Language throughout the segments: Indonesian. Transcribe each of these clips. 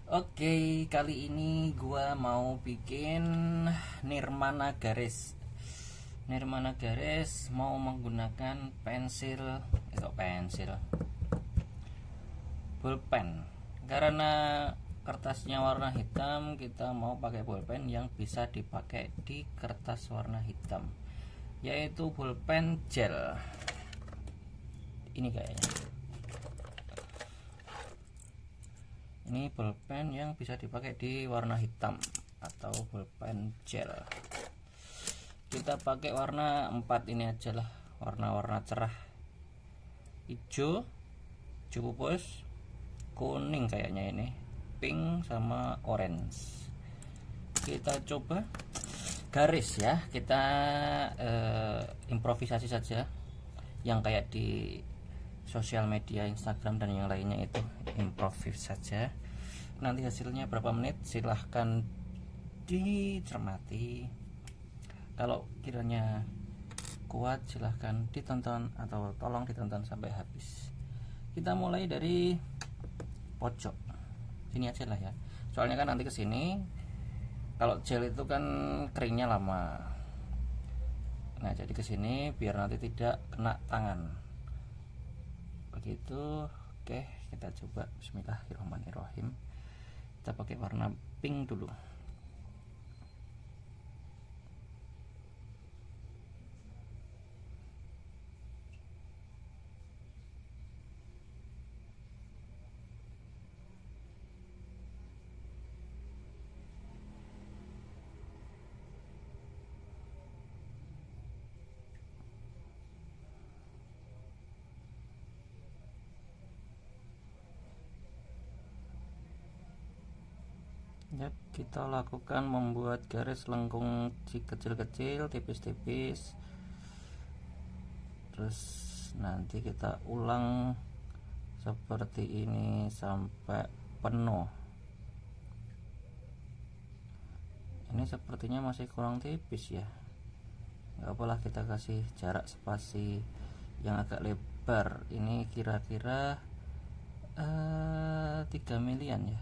Oke, kali ini gua mau bikin nirmana garis. Nirmana garis mau menggunakan pensil pulpen. Karena kertasnya warna hitam, kita mau pakai pulpen yang bisa dipakai di kertas warna hitam, yaitu pulpen gel. Ini kayaknya. Ini pulpen yang bisa dipakai di warna hitam atau pulpen gel. Kita pakai warna 4 ini aja lah, warna-warna cerah. Hijau, hijau pupus, kuning kayaknya ini, pink sama orange. Kita coba garis ya, kita improvisasi saja yang kayak di sosial media Instagram dan yang lainnya, itu improvis saja. Nanti hasilnya berapa menit silahkan dicermati. Kalau kiranya kuat silahkan ditonton atau tolong ditonton sampai habis. Kita mulai dari pojok sini aja lah ya, soalnya kan nanti kesini kalau gel itu kan keringnya lama. Nah jadi kesini biar nanti tidak kena tangan begitu. Oke, kita coba. Bismillahirrahmanirrahim. Kita pakai warna pink dulu. Ya, kita lakukan membuat garis lengkung kecil-kecil, tipis-tipis. Terus nanti kita ulang seperti ini sampai penuh. Ini sepertinya masih kurang tipis ya, nggak apalah, kita kasih jarak spasi yang agak lebar. Ini kira-kira 3 milian ya.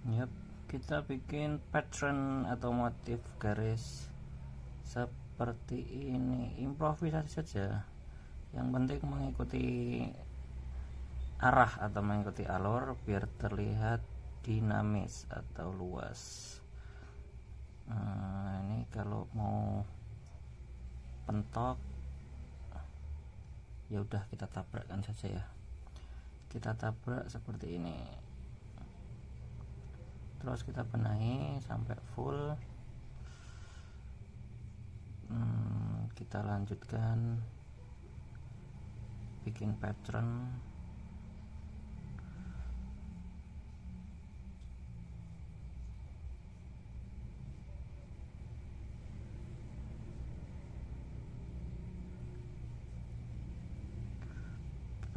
Yap, kita bikin pattern atau motif garis seperti ini, improvisasi saja. Yang penting mengikuti arah atau mengikuti alur biar terlihat dinamis atau luas. Nah, ini kalau mau pentok ya udah kita tabrakkan saja ya. Kita tabrak seperti ini. Terus kita benahi sampai full. Kita lanjutkan bikin pattern.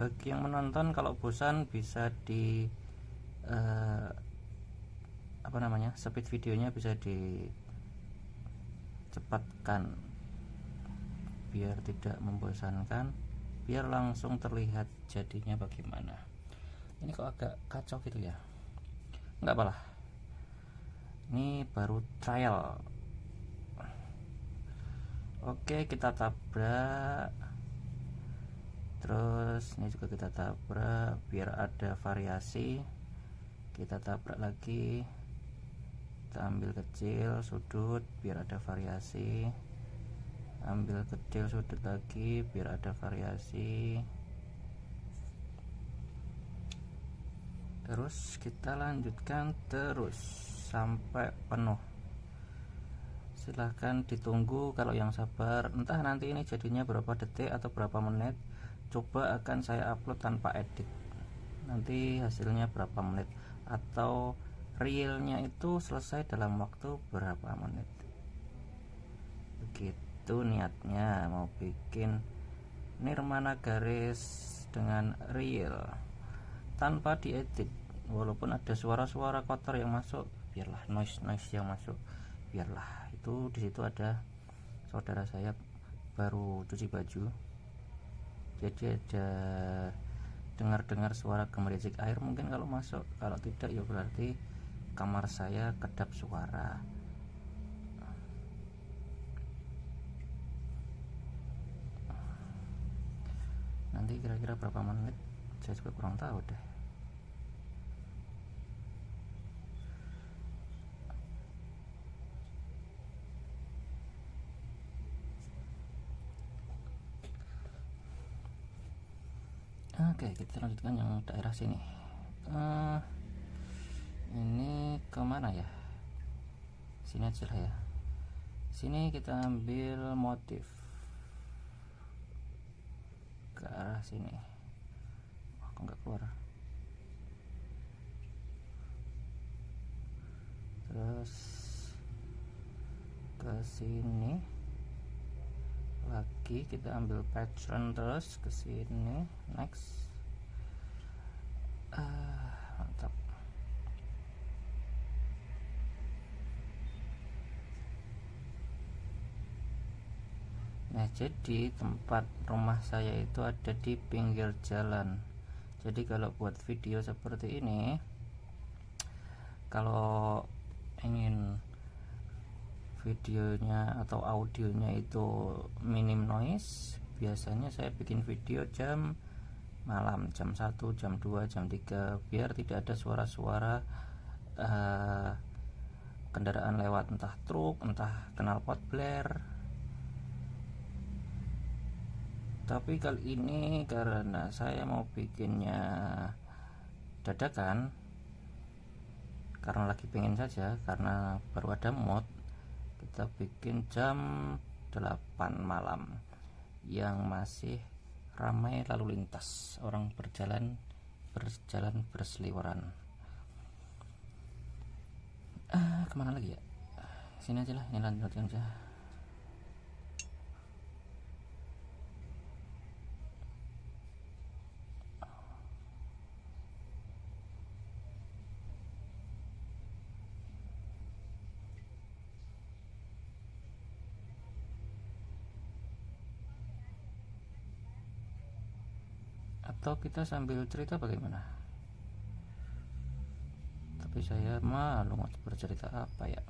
Bagi yang menonton, kalau bosan bisa di speed videonya bisa dicepatkan biar tidak membosankan, biar langsung terlihat jadinya bagaimana. Ini kok agak kacau gitu ya, nggak apalah, ini baru trial. Oke, kita tabrak. Terus ini juga kita tabrak biar ada variasi. Kita tabrak lagi, kita ambil kecil sudut biar ada variasi, ambil kecil sudut lagi biar ada variasi. Terus kita lanjutkan terus sampai penuh, silahkan ditunggu. Kalau yang sabar, entah nanti ini jadinya berapa detik atau berapa menit, coba akan saya upload tanpa edit, nanti hasilnya berapa menit, atau realnya itu selesai dalam waktu berapa menit. Begitu niatnya, mau bikin Nirmana Garis dengan real tanpa diedit. Walaupun ada suara-suara kotor yang masuk, biarlah, noise yang masuk, biarlah. Itu di situ ada saudara saya baru cuci baju, jadi ada dengar suara gemericik air mungkin kalau masuk. Kalau tidak ya berarti kamar saya kedap suara. Nanti kira-kira berapa menit saya juga kurang tahu deh. Oke, kita lanjutkan yang daerah sini. Ini kemana ya? Sini aja lah ya. Sini kita ambil motif ke arah sini. Kok nggak keluar? Terus ke sini lagi, kita ambil pattern terus ke sini. Next. Mantap. Nah, jadi tempat rumah saya itu ada di pinggir jalan. Jadi kalau buat video seperti ini, kalau ingin videonya atau audionya itu minim noise, biasanya saya bikin video jam malam, jam 1, jam 2, jam 3, biar tidak ada suara-suara kendaraan lewat, entah truk, entah knalpot blare. Tapi kali ini karena saya mau bikinnya dadakan, karena lagi pengen saja, karena baru ada mood, kita bikin jam 8 malam yang masih ramai lalu lintas, orang berjalan berseliweran. Kemana lagi ya? Sini aja lah, ini lanjutkan aja. Atau kita sambil cerita bagaimana? Tapi saya malu mau bercerita apa ya.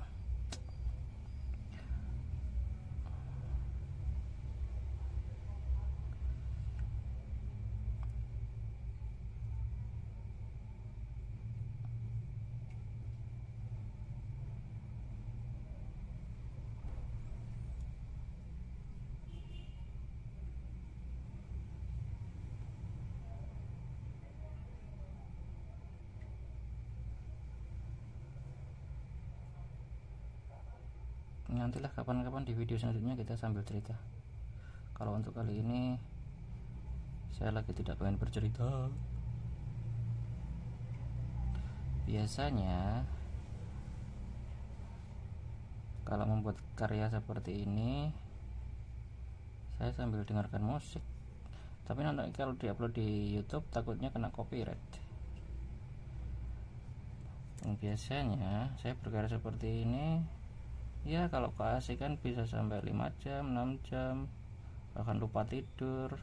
Nantilah kapan-kapan di video selanjutnya kita sambil cerita. Kalau untuk kali ini saya lagi tidak pengen bercerita. Biasanya kalau membuat karya seperti ini saya sambil dengarkan musik. Tapi nanti kalau diupload di YouTube takutnya kena copyright. Dan biasanya saya berkarya seperti ini, ya kalau keasikan bisa sampai 5 jam, 6 jam, bahkan lupa tidur.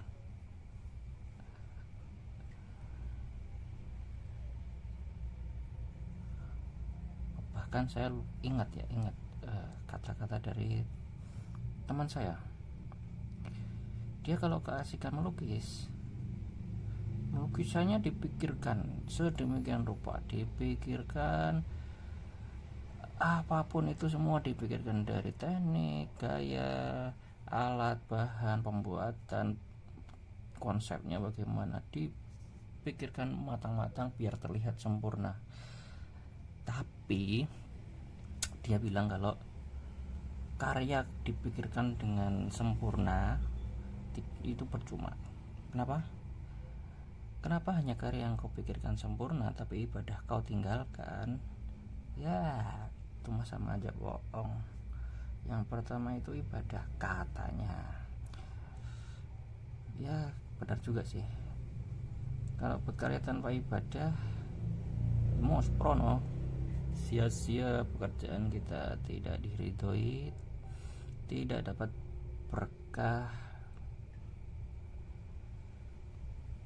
Bahkan saya ingat kata-kata dari teman saya. Dia kalau keasikan melukisannya dipikirkan sedemikian rupa, dipikirkan apapun itu semua dipikirkan, dari teknik, gaya, alat, bahan, pembuatan, konsepnya bagaimana, dipikirkan matang-matang biar terlihat sempurna. Tapi dia bilang kalau karya dipikirkan dengan sempurna itu percuma. Kenapa hanya karya yang kau pikirkan sempurna tapi ibadah kau tinggalkan? Ya, itu mah sama aja bohong. Yang pertama itu ibadah katanya. Ya, benar juga sih. Kalau berkarya tanpa ibadah, mosprono, sia-sia pekerjaan kita, tidak diridhoi, tidak dapat berkah,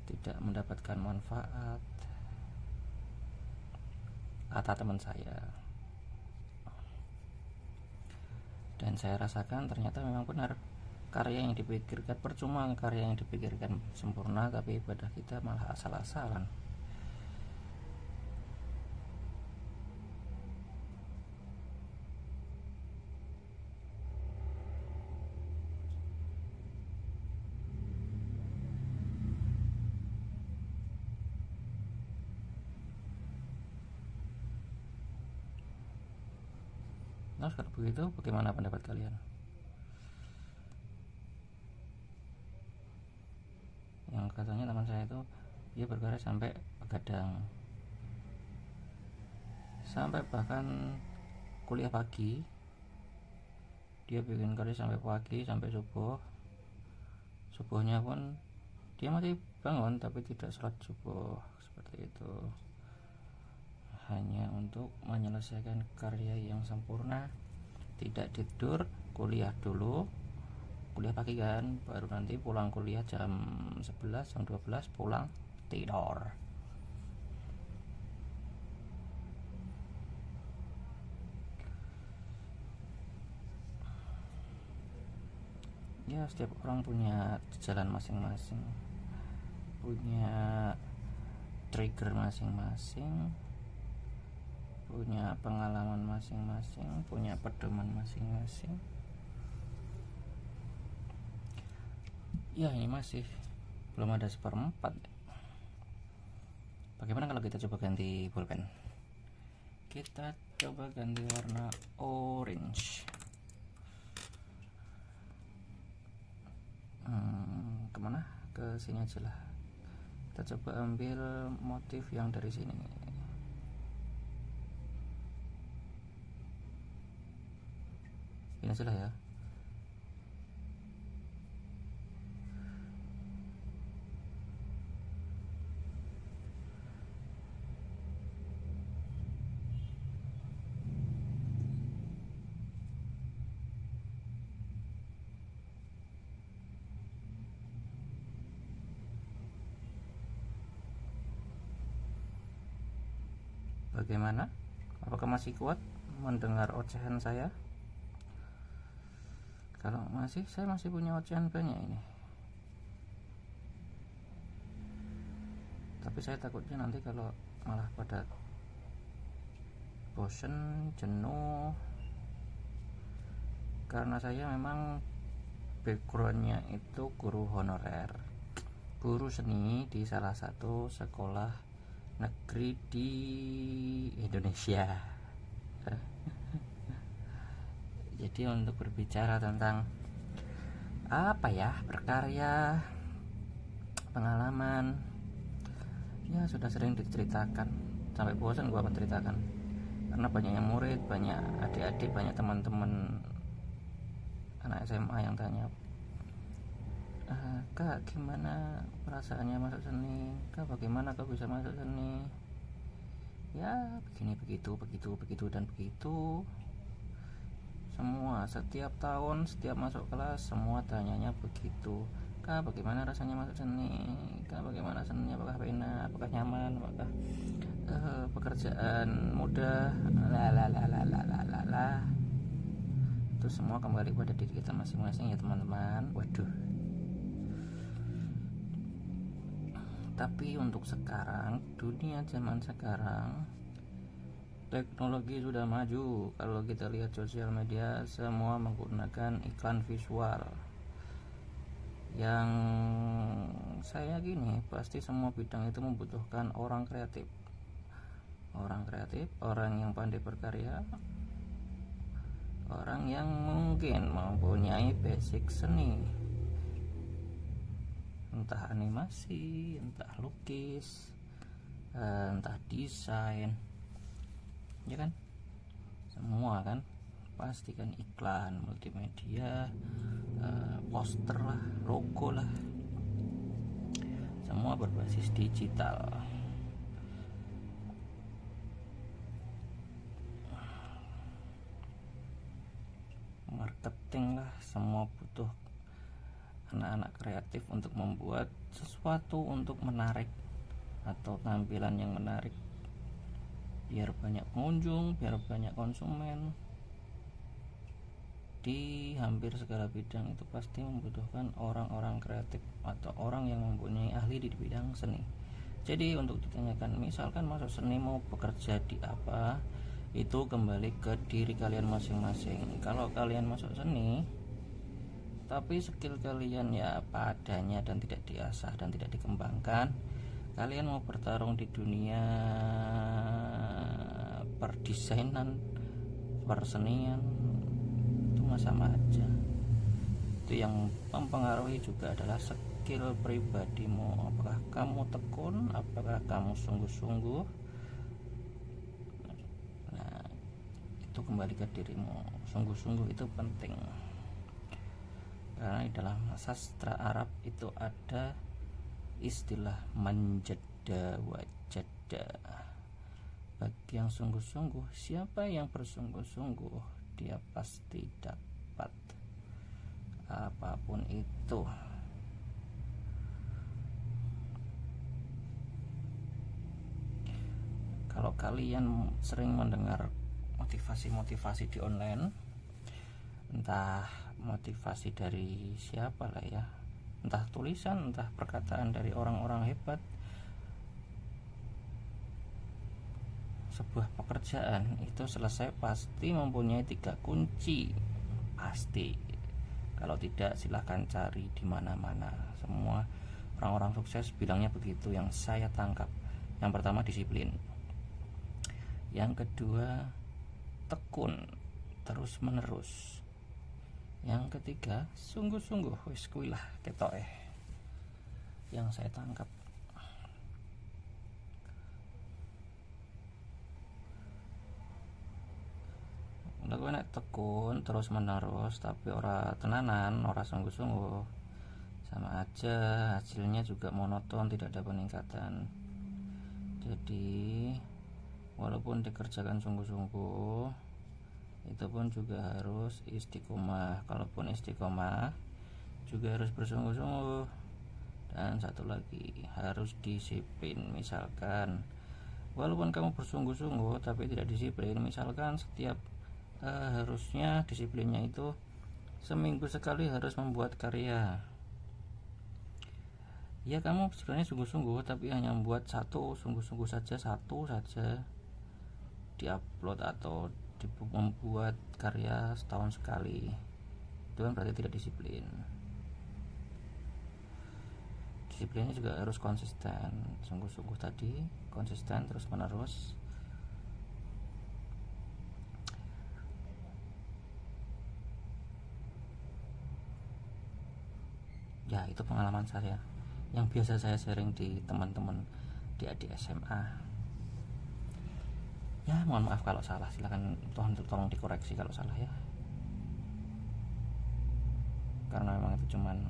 tidak mendapatkan manfaat, kata teman saya. Dan saya rasakan ternyata memang benar, karya yang dipikirkan percuma, karya yang dipikirkan sempurna tapi ibadah kita malah asal-asalan. Nah, kalau begitu bagaimana pendapat kalian? Yang katanya teman saya itu dia berkarya sampai begadang, sampai bahkan kuliah pagi, dia bikin karya sampai pagi, sampai subuhnya pun dia masih bangun tapi tidak sholat subuh, seperti itu, hanya untuk menyelesaikan karya yang sempurna. Tidak tidur, kuliah dulu, kuliah pagi kan, baru nanti pulang kuliah jam 11, jam 12 pulang tidur. Ya, setiap orang punya jalan masing-masing, punya trigger masing-masing, punya pengalaman masing-masing, punya pedoman masing-masing. Ya, ini masih belum ada seperempat. Bagaimana kalau kita coba ganti pulpen? Kita coba ganti warna orange. Kemana? Ke sini aja lah. Kita coba ambil motif yang dari sini. Ini aja lah ya. Bagaimana? Apakah masih kuat mendengar ocehan saya? Kalau masih, saya masih punya ocehan banyak ini. Tapi saya takutnya nanti kalau malah pada bosen, jenuh, karena saya memang backgroundnya itu guru honorer, guru seni di salah satu sekolah negeri di Indonesia. Jadi untuk berbicara tentang apa ya, berkarya, pengalaman, ya sudah sering diceritakan sampai bosan gua menceritakan, karena banyaknya murid, banyak adik-adik, banyak teman-teman anak SMA yang tanya, Kak, gimana perasaannya masuk seni? Kak, bagaimana kau bisa masuk seni? Ya begini, begitu dan begitu. Semua setiap tahun, setiap masuk kelas, semua tanyanya begitu. Kak, bagaimana rasanya masuk seni? Kak, bagaimana seni? Apakah enak? Apakah nyaman? Apakah pekerjaan mudah? Itu semua kembali pada diri kita masing-masing ya teman-teman. Waduh. Tapi untuk sekarang, dunia zaman sekarang, teknologi sudah maju. Kalau kita lihat sosial media, semua menggunakan iklan visual. Yang saya gini, pasti semua bidang itu membutuhkan orang kreatif. Orang kreatif, orang yang pandai berkarya, orang yang mungkin mempunyai basic seni, entah animasi, entah lukis, entah desain, ya kan, semua kan pasti kan, iklan, multimedia, poster lah, logo lah, semua berbasis digital. Marketing lah, semua butuh anak-anak kreatif untuk membuat sesuatu untuk menarik atau tampilan yang menarik, biar banyak pengunjung, biar banyak konsumen. Di hampir segala bidang itu pasti membutuhkan orang-orang kreatif atau orang yang mempunyai ahli di bidang seni. Jadi untuk ditanyakan, misalkan masuk seni mau bekerja di apa, itu kembali ke diri kalian masing-masing. Kalau kalian masuk seni tapi skill kalian ya padanya dan tidak diasah dan tidak dikembangkan, kalian mau bertarung di dunia perdesainan, persenian, itu sama aja. Itu yang mempengaruhi juga adalah skill pribadimu, apakah kamu tekun, apakah kamu sungguh-sungguh. Nah, itu kembali ke dirimu. Sungguh-sungguh itu penting, karena di dalam sastra Arab itu ada istilah manjada wajada. Bagi yang sungguh-sungguh, siapa yang bersungguh-sungguh, dia pasti dapat apapun itu. Kalau kalian sering mendengar motivasi-motivasi di online, entah motivasi dari siapa lah ya, entah tulisan, entah perkataan dari orang-orang hebat, sebuah pekerjaan itu selesai pasti mempunyai 3 kunci, pasti. Kalau tidak silahkan cari di mana-mana. Semua orang-orang sukses bilangnya begitu, yang saya tangkap. Yang pertama disiplin, yang kedua tekun terus menerus, yang ketiga sungguh-sungguh. Wis kuwi lah ketok yang saya tangkap. Kowe nek tekun terus menerus tapi ora tenanan, ora sungguh-sungguh, sama aja hasilnya juga monoton, tidak ada peningkatan. Jadi walaupun dikerjakan sungguh-sungguh, itu pun juga harus istiqomah. Kalaupun istiqomah juga harus bersungguh-sungguh. Dan satu lagi, harus disiplin. Misalkan walaupun kamu bersungguh-sungguh tapi tidak disiplin, misalkan setiap harusnya disiplinnya itu seminggu sekali harus membuat karya, ya kamu sebenarnya sungguh-sungguh tapi hanya membuat satu, sungguh-sungguh saja satu saja diupload atau membuat karya setahun sekali, itu kan berarti tidak disiplin. Disiplinnya juga harus konsisten, sungguh-sungguh tadi, konsisten terus menerus. Ya itu pengalaman saya yang biasa saya sharing di teman-teman di adik SMA. Ya mohon maaf kalau salah, silakan tolong dikoreksi kalau salah ya, karena memang itu cuman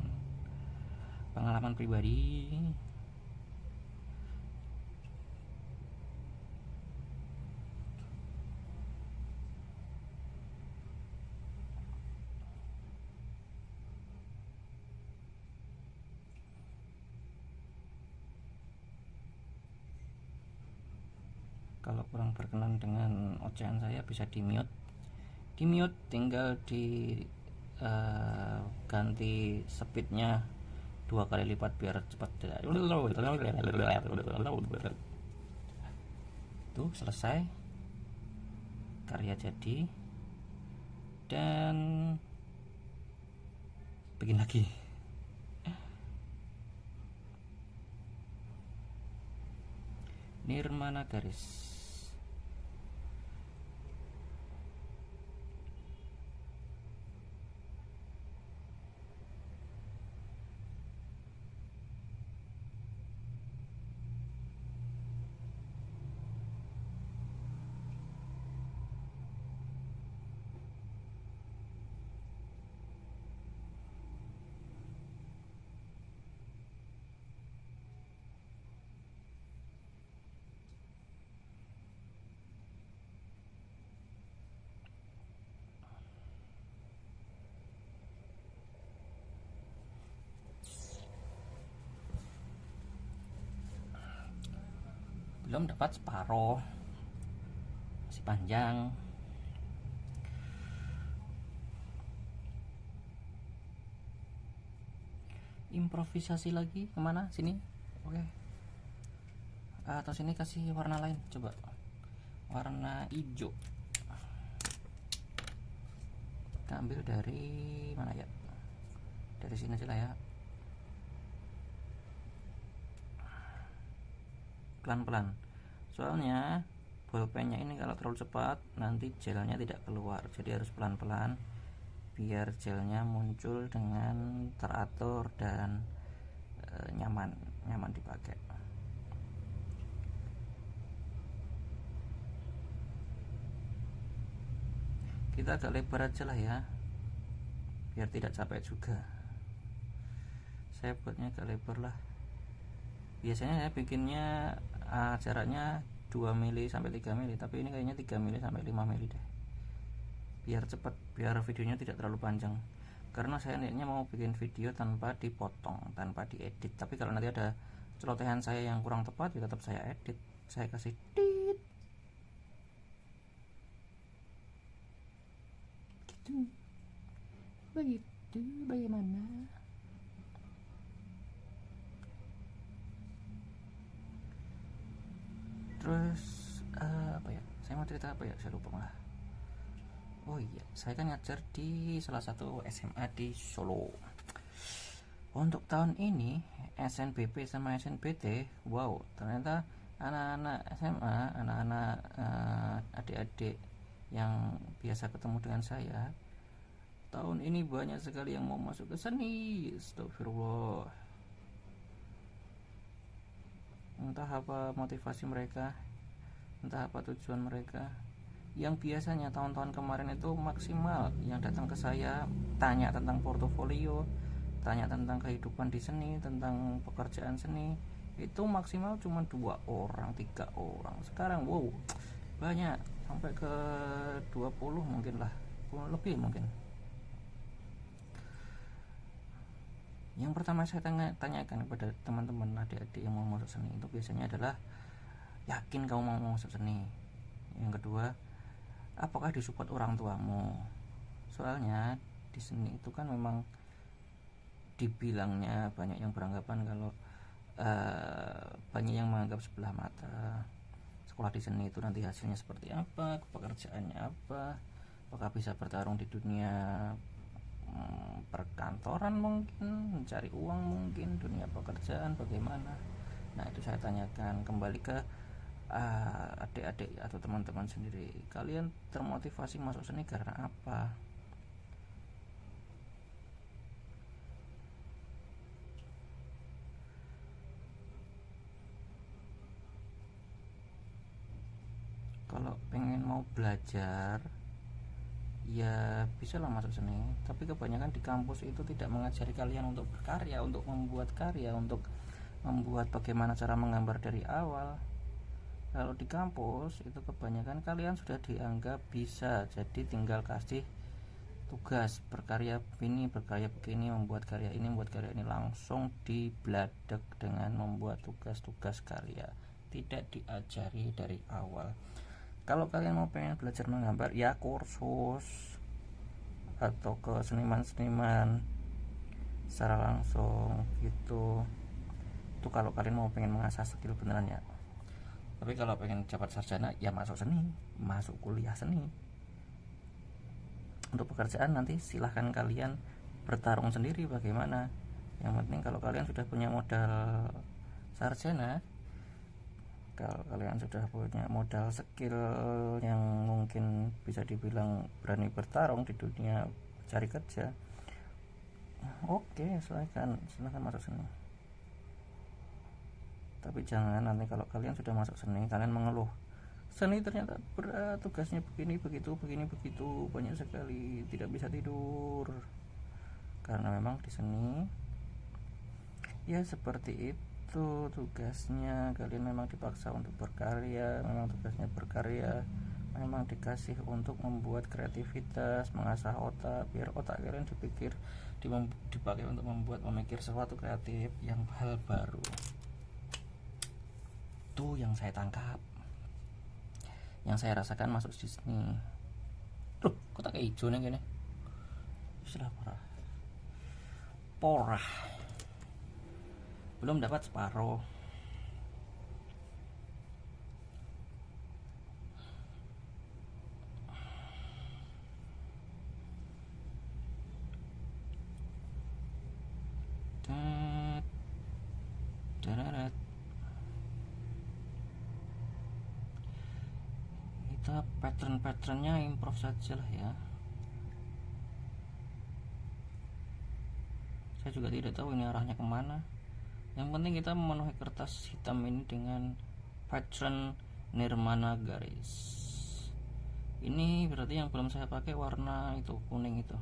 pengalaman pribadi. Kalau kurang berkenan dengan ocehan saya bisa di mute. Tinggal di ganti speednya 2 kali lipat biar cepat. Tuh selesai, karya jadi, dan bikin lagi. Nirmana garis. belum dapat separuh, masih panjang. Improvisasi lagi, kemana? Sini. Oke. Atau sini kasih warna lain, coba warna hijau. Kita ambil dari mana ya? Dari sini aja lah ya. Pelan-pelan. Soalnya bolpennya ini kalau terlalu cepat nanti gelnya tidak keluar. Jadi harus pelan-pelan biar gelnya muncul dengan teratur dan nyaman dipakai. Kita agak lebar aja lah ya, biar tidak capek juga. Saya buatnya agak lebar lah. Biasanya saya bikinnya jaraknya 2 mili sampai 3 mili, tapi ini kayaknya 3 mili sampai 5 mili deh, biar cepat, biar videonya tidak terlalu panjang. Karena saya niatnya mau bikin video tanpa dipotong, tanpa diedit. Tapi kalau nanti ada celotehan saya yang kurang tepat, ya tetap saya edit, saya kasih tit gitu. Begitu, bagaimana? Terus apa ya, saya mau cerita apa ya, saya lupa malah. Oh iya, saya kan ngajar di salah satu SMA di Solo. Untuk tahun ini SNBP sama SNBT, wow, ternyata anak-anak SMA, anak-anak adik-adik yang biasa ketemu dengan saya, tahun ini banyak sekali yang mau masuk ke seni. Astagfirullah. Entah apa motivasi mereka, entah apa tujuan mereka. Yang biasanya tahun-tahun kemarin itu maksimal yang datang ke saya tanya tentang portofolio, tanya tentang kehidupan di seni, tentang pekerjaan seni, itu maksimal cuma 2 orang, 3 orang. Sekarang wow, banyak, sampai ke 20 mungkin lah, lebih mungkin. Yang pertama saya tanyakan kepada teman-teman adik-adik yang mau masuk seni itu biasanya adalah, yakin kamu mau masuk seni? Yang kedua, apakah disupport orang tuamu? Soalnya di seni itu kan memang dibilangnya banyak yang beranggapan kalau banyak yang menganggap sebelah mata sekolah di seni itu nanti hasilnya seperti apa, pekerjaannya apa, apakah bisa bertarung di dunia perkantoran, mungkin mencari uang, mungkin dunia pekerjaan bagaimana. Nah itu saya tanyakan kembali ke adik-adik atau teman-teman sendiri, kalian termotivasi masuk seni karena apa? Kalau pengen mau belajar ya bisa lah masuk seni, tapi kebanyakan di kampus itu tidak mengajari kalian untuk berkarya, untuk membuat karya, untuk membuat bagaimana cara menggambar dari awal. Kalau di kampus itu kebanyakan kalian sudah dianggap bisa, jadi tinggal kasih tugas berkarya begini, membuat karya ini, langsung dibladek dengan membuat tugas-tugas karya, tidak diajari dari awal. Kalau kalian mau pengen belajar menggambar ya kursus atau ke seniman-seniman secara langsung gitu. Itu kalau kalian mau pengen mengasah skill beneran ya. Tapi kalau pengen cepat sarjana ya masuk seni, masuk kuliah seni. Untuk pekerjaan nanti silahkan kalian bertarung sendiri bagaimana. Yang penting kalau kalian sudah punya modal sarjana, kalau kalian sudah punya modal skill yang mungkin bisa dibilang berani bertarung di dunia cari kerja, oke, silahkan masuk seni. Tapi jangan nanti kalau kalian sudah masuk seni kalian mengeluh, seni ternyata berat, tugasnya begini begitu, banyak sekali, tidak bisa tidur. Karena memang di seni ya seperti itu tugasnya, kalian memang dipaksa untuk berkarya, memang tugasnya berkarya, memang dikasih untuk membuat kreativitas, mengasah otak, biar otak kalian dipakai untuk memikir sesuatu kreatif yang hal baru. Itu yang saya tangkap, yang saya rasakan masuk Disney. Loh, kok tak kayak hijau nih gini? Sudah porah. Belum dapat separuh. Kita pattern-patternnya improve saja lah ya. Saya juga tidak tahu ini arahnya kemana. Yang penting kita memenuhi kertas hitam ini dengan pattern nirmana garis. Ini berarti yang belum saya pakai warna itu kuning itu.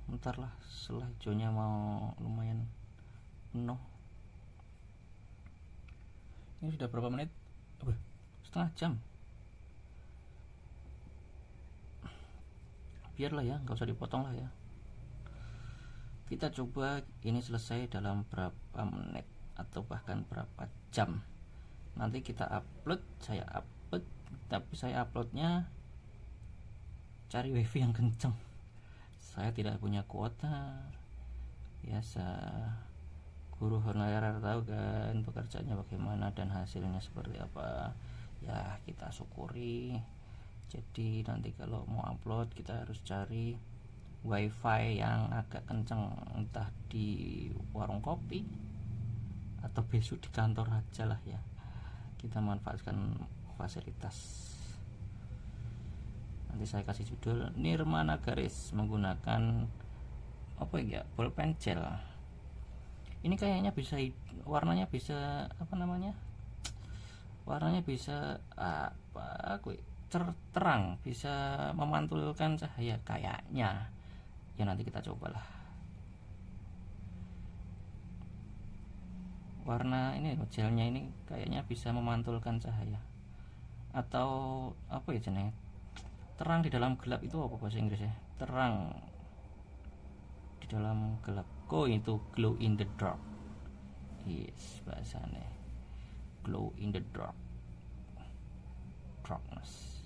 Bentar lah, setelah hijaunya mau lumayan penuh. Ini sudah berapa menit? Setengah jam. Biarlah ya, nggak usah dipotong lah ya. Kita coba ini selesai dalam berapa menit atau bahkan berapa jam. Nanti kita upload, saya upload, tapi saya uploadnya cari wifi yang kenceng. Saya tidak punya kuota. Biasa guru honorer tahu kan pekerjaannya bagaimana dan hasilnya seperti apa. Ya kita syukuri. Jadi nanti kalau mau upload kita harus cari wifi yang agak kenceng, entah di warung kopi atau besok di kantor aja lah ya. Kita manfaatkan fasilitas. Nanti saya kasih judul nirmana garis menggunakan apa ya, bolpen gel. Ini kayaknya bisa warnanya bisa apa namanya, warnanya bisa apa terang, bisa memantulkan cahaya kayaknya ya. Nanti kita cobalah warna ini, gelnya ini kayaknya bisa memantulkan cahaya atau apa ya jenis terang di dalam gelap. Itu apa bahasa Inggrisnya? Terang di dalam gelap. Itu glow in the dark. Yes, bahasanya glow in the dark, darkness.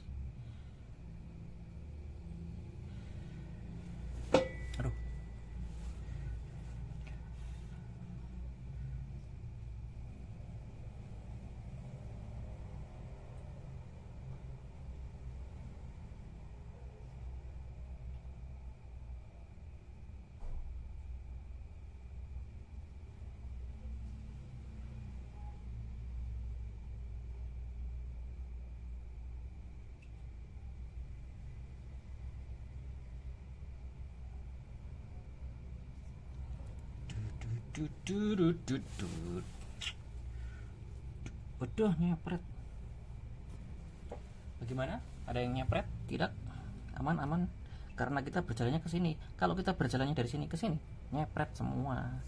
Aduh. Waduh, nyepret. Bagaimana? Ada yang nyepret? Tidak. Aman. Karena kita berjalannya ke sini. Kalau kita berjalannya dari sini ke sini, nyepret semua.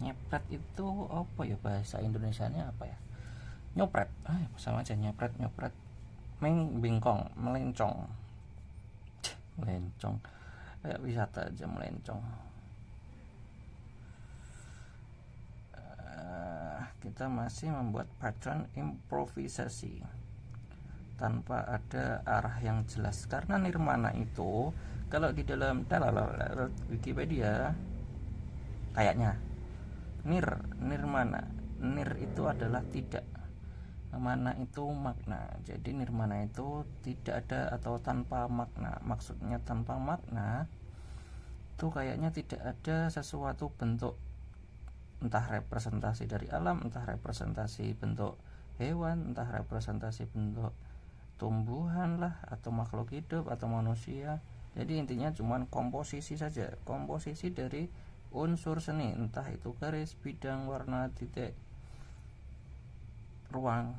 Nyepret itu apa ya bahasa Indonesianya apa ya? Nyopret. Sama aja nyepret. Bingkong, melencong. Melencong. Kayak wisata aja melencong. Kita masih membuat pattern improvisasi tanpa ada arah yang jelas, karena nirmana itu kalau di dalam Wikipedia kayaknya nirmana, nir itu adalah tidak, mana itu makna. Jadi nirmana itu tidak ada atau tanpa makna. Maksudnya tanpa makna itu kayaknya tidak ada sesuatu bentuk, entah representasi dari alam, entah representasi bentuk hewan, entah representasi bentuk tumbuhan lah, atau makhluk hidup, atau manusia. Jadi intinya cuman komposisi saja, komposisi dari unsur seni, entah itu garis, bidang, warna, titik, ruang.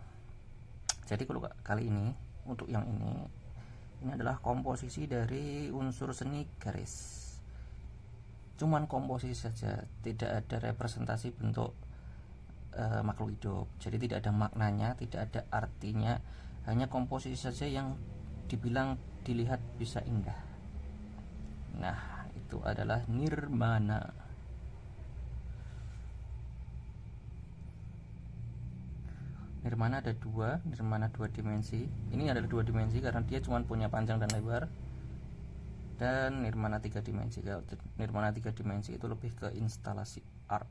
Jadi kalau kali ini untuk yang ini adalah komposisi dari unsur seni garis. Cuman komposisi saja, tidak ada representasi bentuk makhluk hidup. Jadi tidak ada maknanya, tidak ada artinya, hanya komposisi saja yang dibilang dilihat bisa indah. Nah, itu adalah nirmana. Nirmana ada dua, Nirmana 2 dimensi. Ini adalah 2 dimensi karena dia cuma punya panjang dan lebar. Dan Nirmana 3 dimensi. Kalau Nirmana 3 dimensi itu lebih ke instalasi art.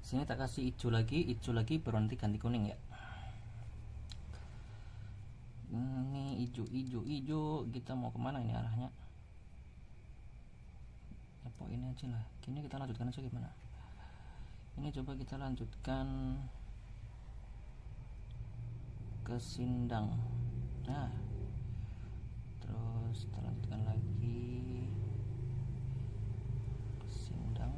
Sini tak kasih hijau lagi baru nanti ganti kuning ya. Ini hijau, kita mau kemana ini arahnya? Apa ini aja lah. Kini kita lanjutkan aja gimana? Ini coba kita lanjutkan ke Sindang. Nah, terus kita lanjutkan lagi ke Sindang.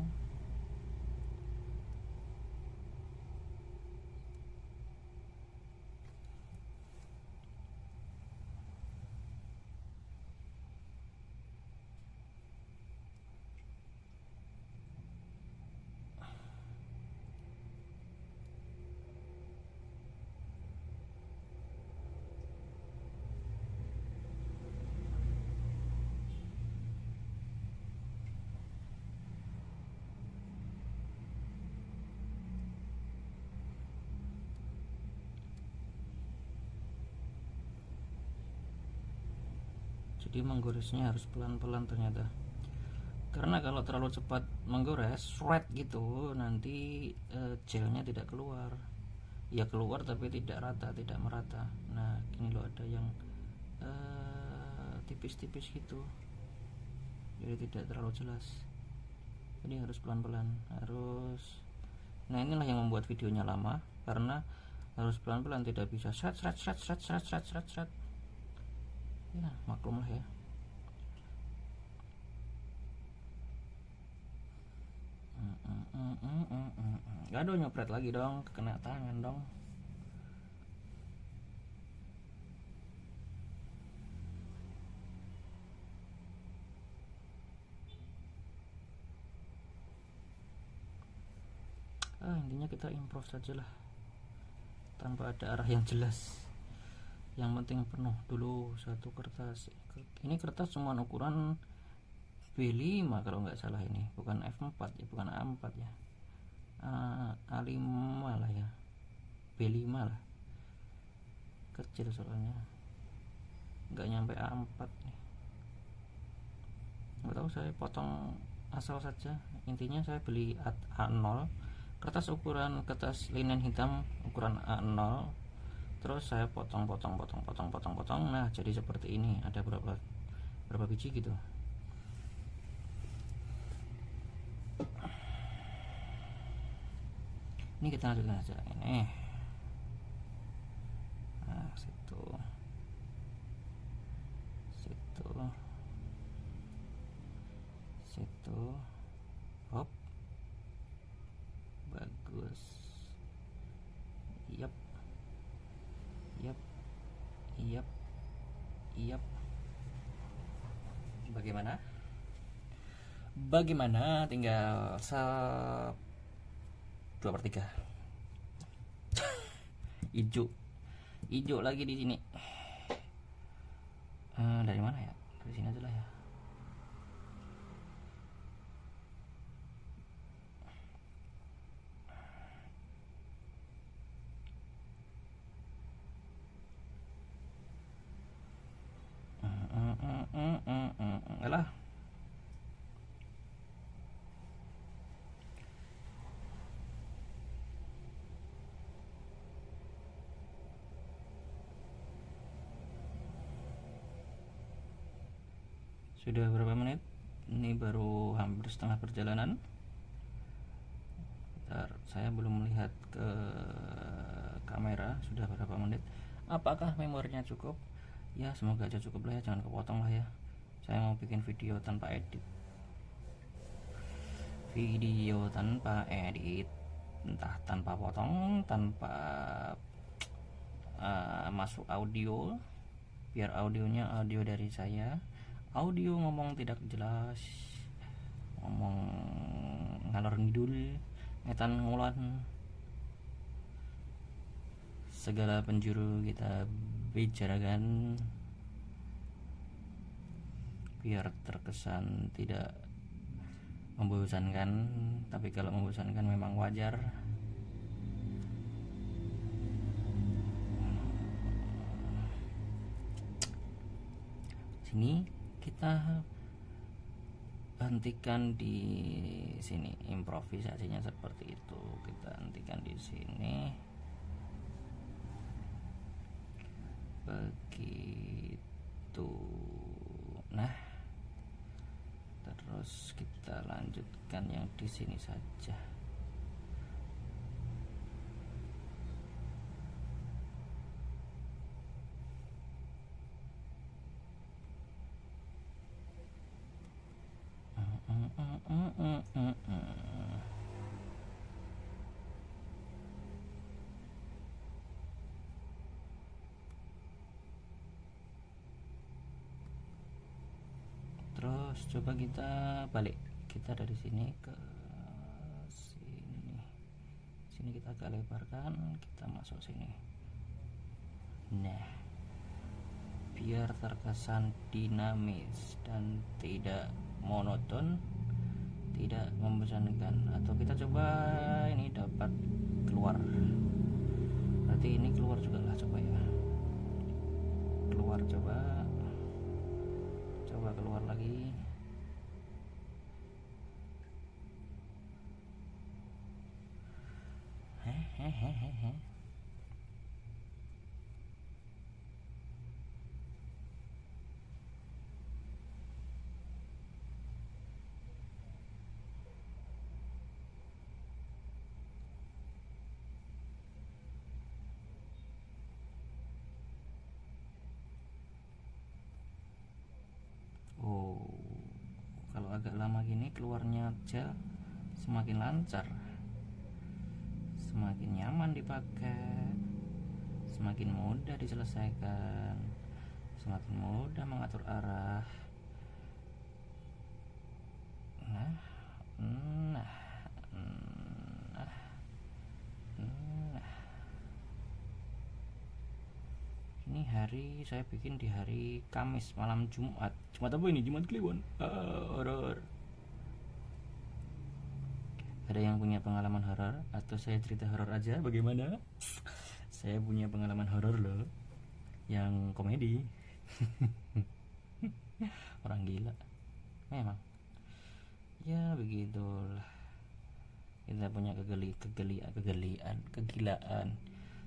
Jadi menggoresnya harus pelan-pelan ternyata, karena kalau terlalu cepat menggores shred gitu nanti gelnya tidak keluar, ya keluar tapi tidak rata, tidak merata. Nah gini loh, ada yang tipis-tipis gitu, jadi tidak terlalu jelas. Jadi harus pelan-pelan, harus. Nah inilah yang membuat videonya lama, karena harus pelan-pelan, tidak bisa shred. Ya maklum lah ya. Gak ada nyopret lagi dong, kena tangan dong. Intinya kita improve saja lah, tanpa ada arah yang jelas. Yang penting penuh dulu satu kertas. Ini kertas cuma ukuran B5 kalau nggak salah, ini bukan F4 ya, bukan A4 ya, A5 lah ya, B5 lah, kecil soalnya, nggak nyampe A4 nih. Nggak tahu, saya potong asal saja. Intinya saya beli A0, kertas linen hitam ukuran A0, terus saya potong. Nah jadi seperti ini, ada berapa biji gitu. Ini kita lanjutkan aja ini. Nah situ, hop, bagus. Yap. Bagaimana? Tinggal 2/3. Hijau lagi di sini. Dari mana ya? Dari sini aja lah ya. Alah. Sudah berapa menit? Ini baru hampir setengah perjalanan. Bentar, saya belum melihat ke kamera sudah berapa menit. Apakah memorinya cukup? Ya semoga aja cukup lah ya, jangan kepotong lah ya. Saya mau bikin video tanpa edit. video tanpa edit, entah tanpa potong, tanpa masuk audio, biar audionya audio dari saya, audio ngomong tidak jelas, ngomong ngalor ngidul, ngetan ngulan, segala penjuru kita bicarakan biar terkesan tidak membosankan. Tapi kalau membosankan memang wajar. Sini kita hentikan di sini, improvisasinya seperti itu. Kita hentikan di sini. Begitu. Nah, terus kita lanjutkan yang di sini saja. Terus coba kita balik, kita dari sini ke sini. Sini kita agak lebarkan, kita masuk sini. Nah, biar terkesan dinamis dan tidak monoton, tidak membosankan. Atau kita coba ini dapat keluar, berarti ini keluar juga lah. Coba ya, keluar, coba keluar lagi. Hehehehe. Oh, kalau agak lama gini keluarnya gel semakin lancar, semakin nyaman dipakai, semakin mudah diselesaikan, semakin mudah mengatur arah. Nah, ini hari saya bikin di hari Kamis malam Jumat. Jumat apa ini? Jumat Kliwon. Horor. Ada yang punya pengalaman horor atau saya cerita horor aja? Bagaimana? Saya punya pengalaman horor loh, yang komedi. Orang gila memang. Ya begitulah, kita punya kegilaan.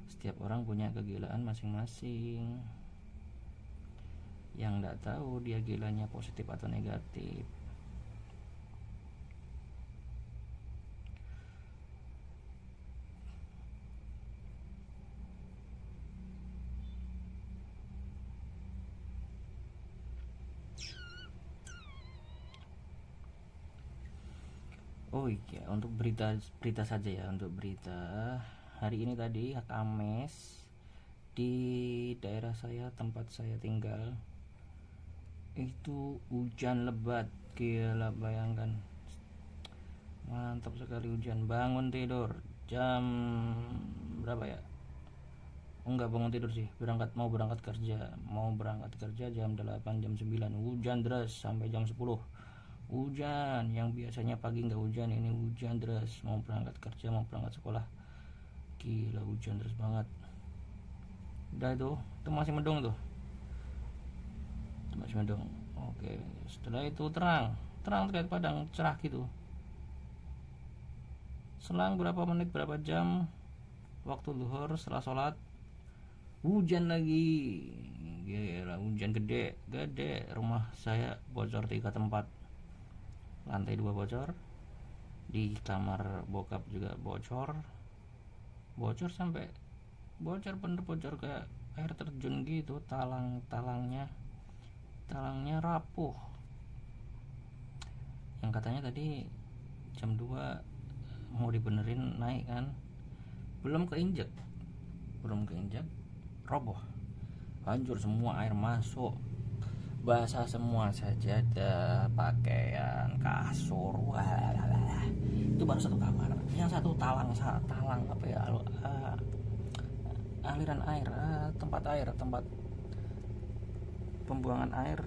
Setiap orang punya kegilaan masing-masing. Yang nggak tahu dia gilanya positif atau negatif. Oh iya, untuk berita saja ya, untuk berita hari ini tadi Kamis, di daerah saya, tempat saya tinggal itu hujan lebat. Gila, bayangkan, mantap sekali hujan. Bangun tidur jam berapa ya? Enggak bangun tidur sih, mau berangkat kerja jam 8, jam 9 hujan deras sampai jam 10. Hujan yang biasanya pagi nggak hujan, ini hujan deras. Mau berangkat kerja, mau berangkat sekolah, gila hujan deras banget. Udah itu masih mendung tuh, masih mendung. Oke, setelah itu terang terlihat padang, cerah gitu. Selang berapa menit, berapa jam, waktu zuhur setelah sholat, hujan lagi. Gila, hujan gede. Rumah saya bocor 3 tempat, lantai 2 bocor, di kamar bokap juga bocor sampai bener bocor kayak air terjun gitu. Talangnya rapuh. Yang katanya tadi jam 2 mau dibenerin naik kan, belum keinjek roboh, hancur semua, air masuk, basah semua, sajadah, pakaian, kasur, wah. Itu baru satu kamar, yang satu talang apa ya, aliran air, tempat pembuangan air,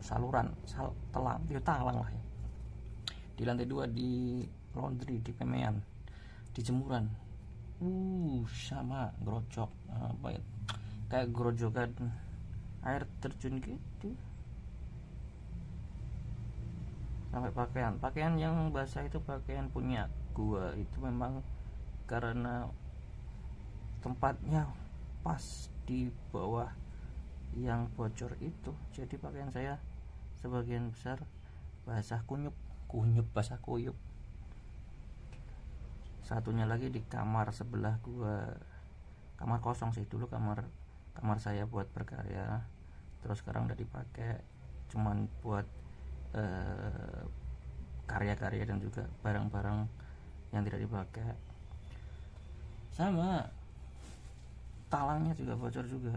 saluran, talang lah ya. Di lantai 2 di laundry, di pemean, di jemuran, sama grocok, apa ya, kayak grojokan air terjun gitu. Sampai pakaian yang basah itu pakaian punya gua, itu memang karena tempatnya pas di bawah yang bocor itu, jadi pakaian saya sebagian besar basah basah kuyup. Satunya lagi di kamar sebelah gua, kamar kosong sih, dulu kamar saya buat berkarya, terus sekarang udah dipakai cuman buat karya-karya dan juga barang-barang yang tidak dipakai. Sama talangnya juga bocor juga.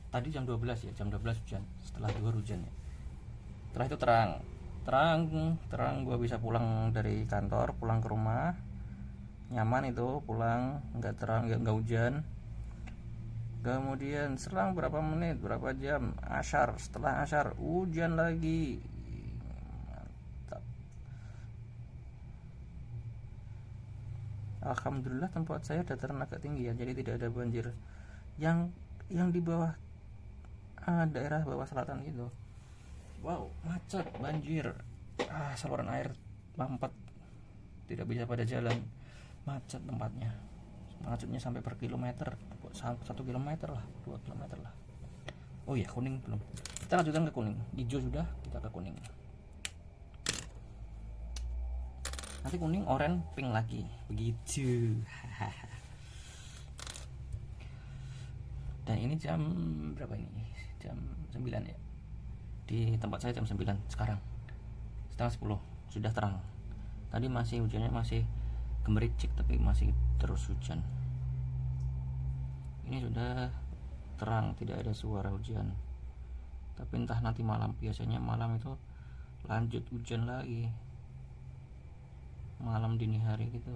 Tadi jam 12 ya, jam 12 hujan, setelah 2 hujan ya. Setelah itu terang, gue bisa pulang dari kantor, pulang ke rumah nyaman, itu pulang nggak terang, nggak hujan. Kemudian selang berapa menit, berapa jam, setelah asyar hujan lagi, mantap. Alhamdulillah tempat saya dataran agak tinggi ya, jadi tidak ada banjir yang di bawah, daerah bawah selatan gitu. Wow, macet, banjir, saluran air mampet, tidak bisa pada jalan, macet tempatnya. Macetnya sampai per kilometer, 1 kilometer lah, 2 kilometer lah. Oh iya, kuning belum, kita lanjutkan ke kuning. Hijau sudah, kita ke kuning. Nanti kuning, oranye, pink lagi, begitu. Dan ini jam berapa ini? Jam 9 ya. Di tempat saya jam 9 sekarang, setengah 10 sudah terang. Tadi masih hujannya, masih gemericik, tapi masih terus hujan. Ini sudah terang, tidak ada suara hujan. Tapi entah nanti malam, biasanya malam itu lanjut hujan lagi, malam dini hari gitu.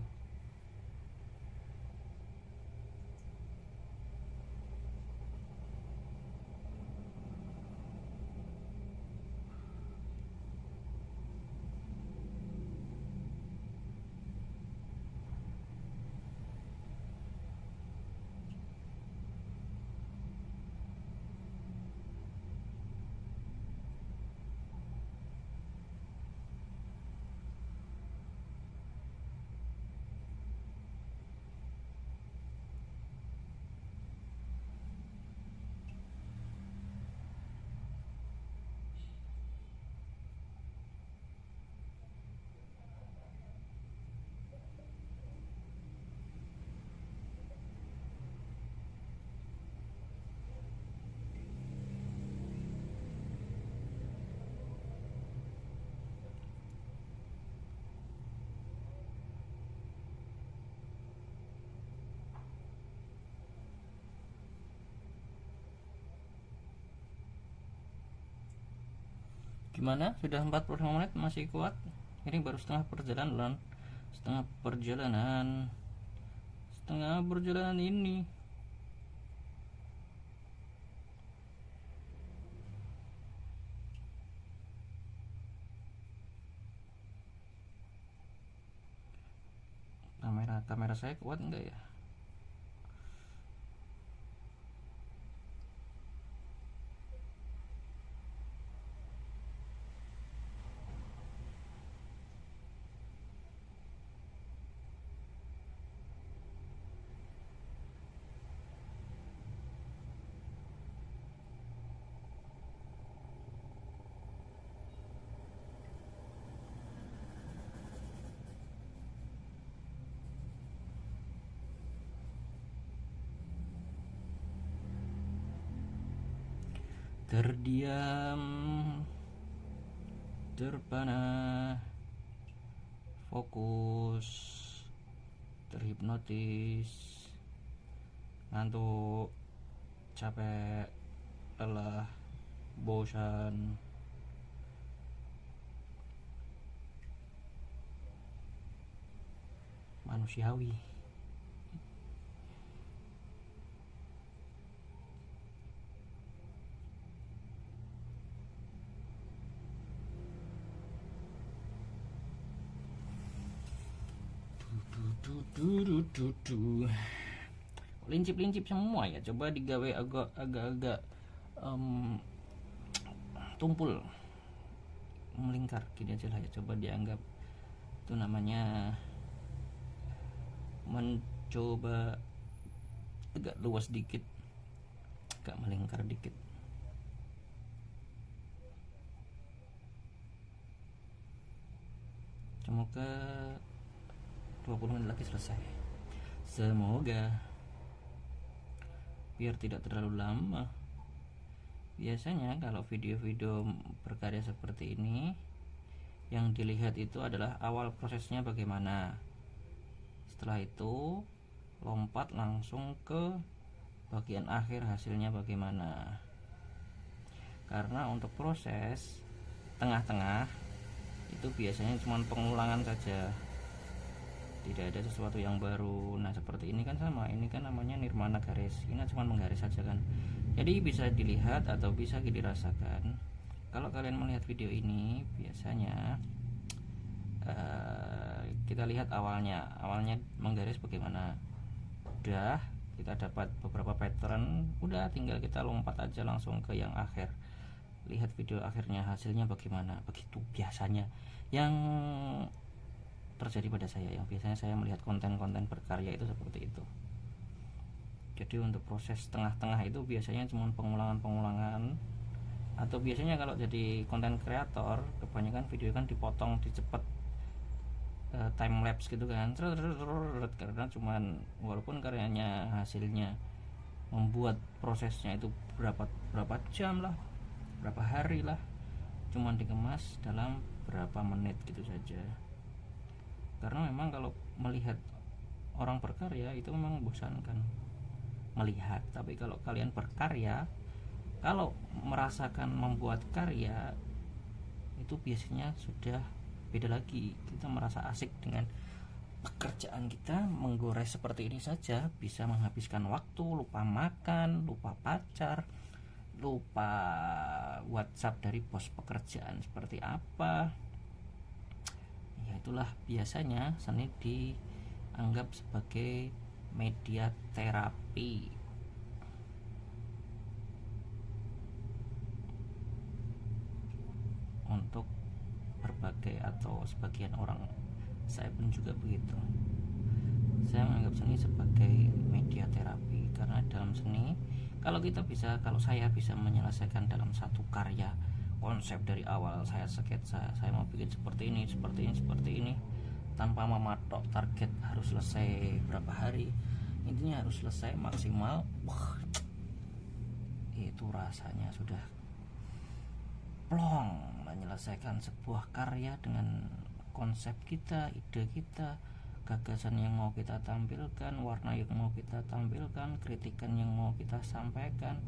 Gimana? Sudah 45 menit masih kuat? Ini baru setengah perjalanan. Setengah perjalanan ini. Kamera saya kuat enggak ya? terdiam, terpana, fokus, terhipnotis, ngantuk, capek, lelah, bosan, manusiawi. Lincip-lincip semua ya, coba digawe agak-agak tumpul, melingkar gini aja lah ya, coba dianggap itu namanya mencoba agak luas dikit, agak melingkar dikit. Semoga 20 menit lagi selesai, semoga, biar tidak terlalu lama. Biasanya kalau video-video berkarya seperti ini, yang dilihat itu adalah awal prosesnya bagaimana, setelah itu lompat langsung ke bagian akhir hasilnya bagaimana. Karena untuk proses tengah-tengah itu biasanya cuma pengulangan saja, tidak ada sesuatu yang baru. Nah seperti ini kan sama, ini kan namanya nirmana garis, ini cuma menggaris saja kan, jadi bisa dilihat atau bisa dirasakan. Kalau kalian melihat video ini, biasanya kita lihat awalnya menggaris bagaimana, udah kita dapat beberapa pattern, udah tinggal kita lompat aja langsung ke yang akhir, lihat video akhirnya hasilnya bagaimana. Begitu biasanya yang terjadi pada saya, yang biasanya saya melihat konten-konten berkarya itu seperti itu. Jadi untuk proses tengah-tengah itu biasanya cuma pengulangan, atau biasanya kalau jadi konten kreator kebanyakan video kan dipotong, dicepet, time lapse gitu kan, karena cuman walaupun karyanya hasilnya membuat prosesnya itu berapa jam lah, berapa hari lah, cuman dikemas dalam berapa menit gitu saja. Karena memang kalau melihat orang berkarya itu memang membosankan melihat, tapi kalau kalian berkarya, kalau merasakan membuat karya itu biasanya sudah beda lagi. Kita merasa asik dengan pekerjaan kita, menggores seperti ini saja bisa menghabiskan waktu, lupa makan, lupa pacar, lupa WhatsApp dari bos pekerjaan seperti apa. Ya itulah biasanya seni dianggap sebagai media terapi. Untuk berbagai atau sebagian orang, saya pun juga begitu. Saya menganggap seni sebagai media terapi, karena dalam seni kalau saya bisa menyelesaikan dalam satu karya konsep dari awal, saya sketsa, saya mau bikin seperti ini tanpa mematok target harus selesai berapa hari, intinya harus selesai maksimal. Itu rasanya sudah plong menyelesaikan sebuah karya dengan konsep kita, ide kita, gagasan yang mau kita tampilkan, warna yang mau kita tampilkan, kritikan yang mau kita sampaikan,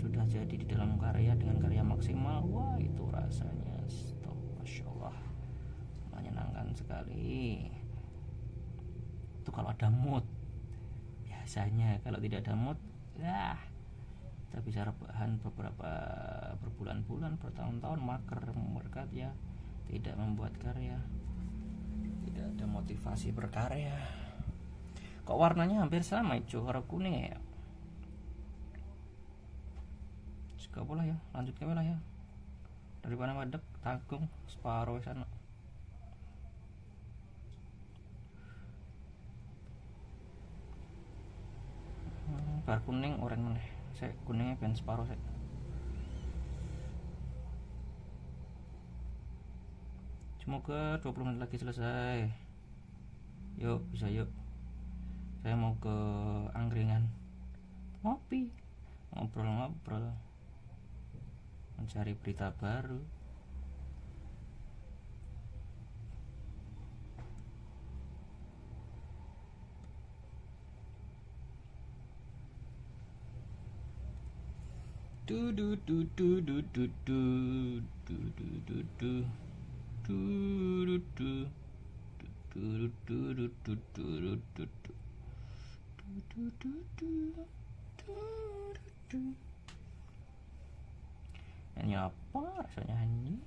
sudah jadi di dalam karya dengan karya maksimal. Wah itu rasanya stop, Masya Allah, menyenangkan sekali. Itu kalau ada mood. Biasanya kalau tidak ada mood, ya kita bisa rebahan berbulan-bulan, bertahun-tahun, mager berkarya, tidak membuat karya, tidak ada motivasi berkarya. Kok warnanya hampir sama, hijau warna kuning ya? Gak boleh ya, lanjut ke lah ya, daripada madep tanggung separuh sana. Bar kuning oranye meneh, saya kuningnya ben separuh saya. Semoga 20 menit lagi selesai. Yuk bisa yuk, saya mau ke angkringan ngopi ngobrol-ngobrol, mencari berita baru. Nyanyi apa rasanya nyanyi?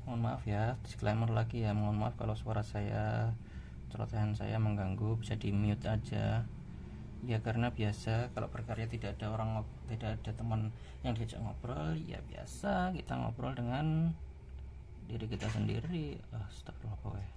Mohon maaf ya, disclaimer lagi ya, mohon maaf kalau suara saya, celotehan saya mengganggu, bisa di mute aja ya, karena biasa kalau berkarya tidak ada orang, tidak ada teman yang diajak ngobrol, ya biasa kita ngobrol dengan diri kita sendiri. Astagfirullah.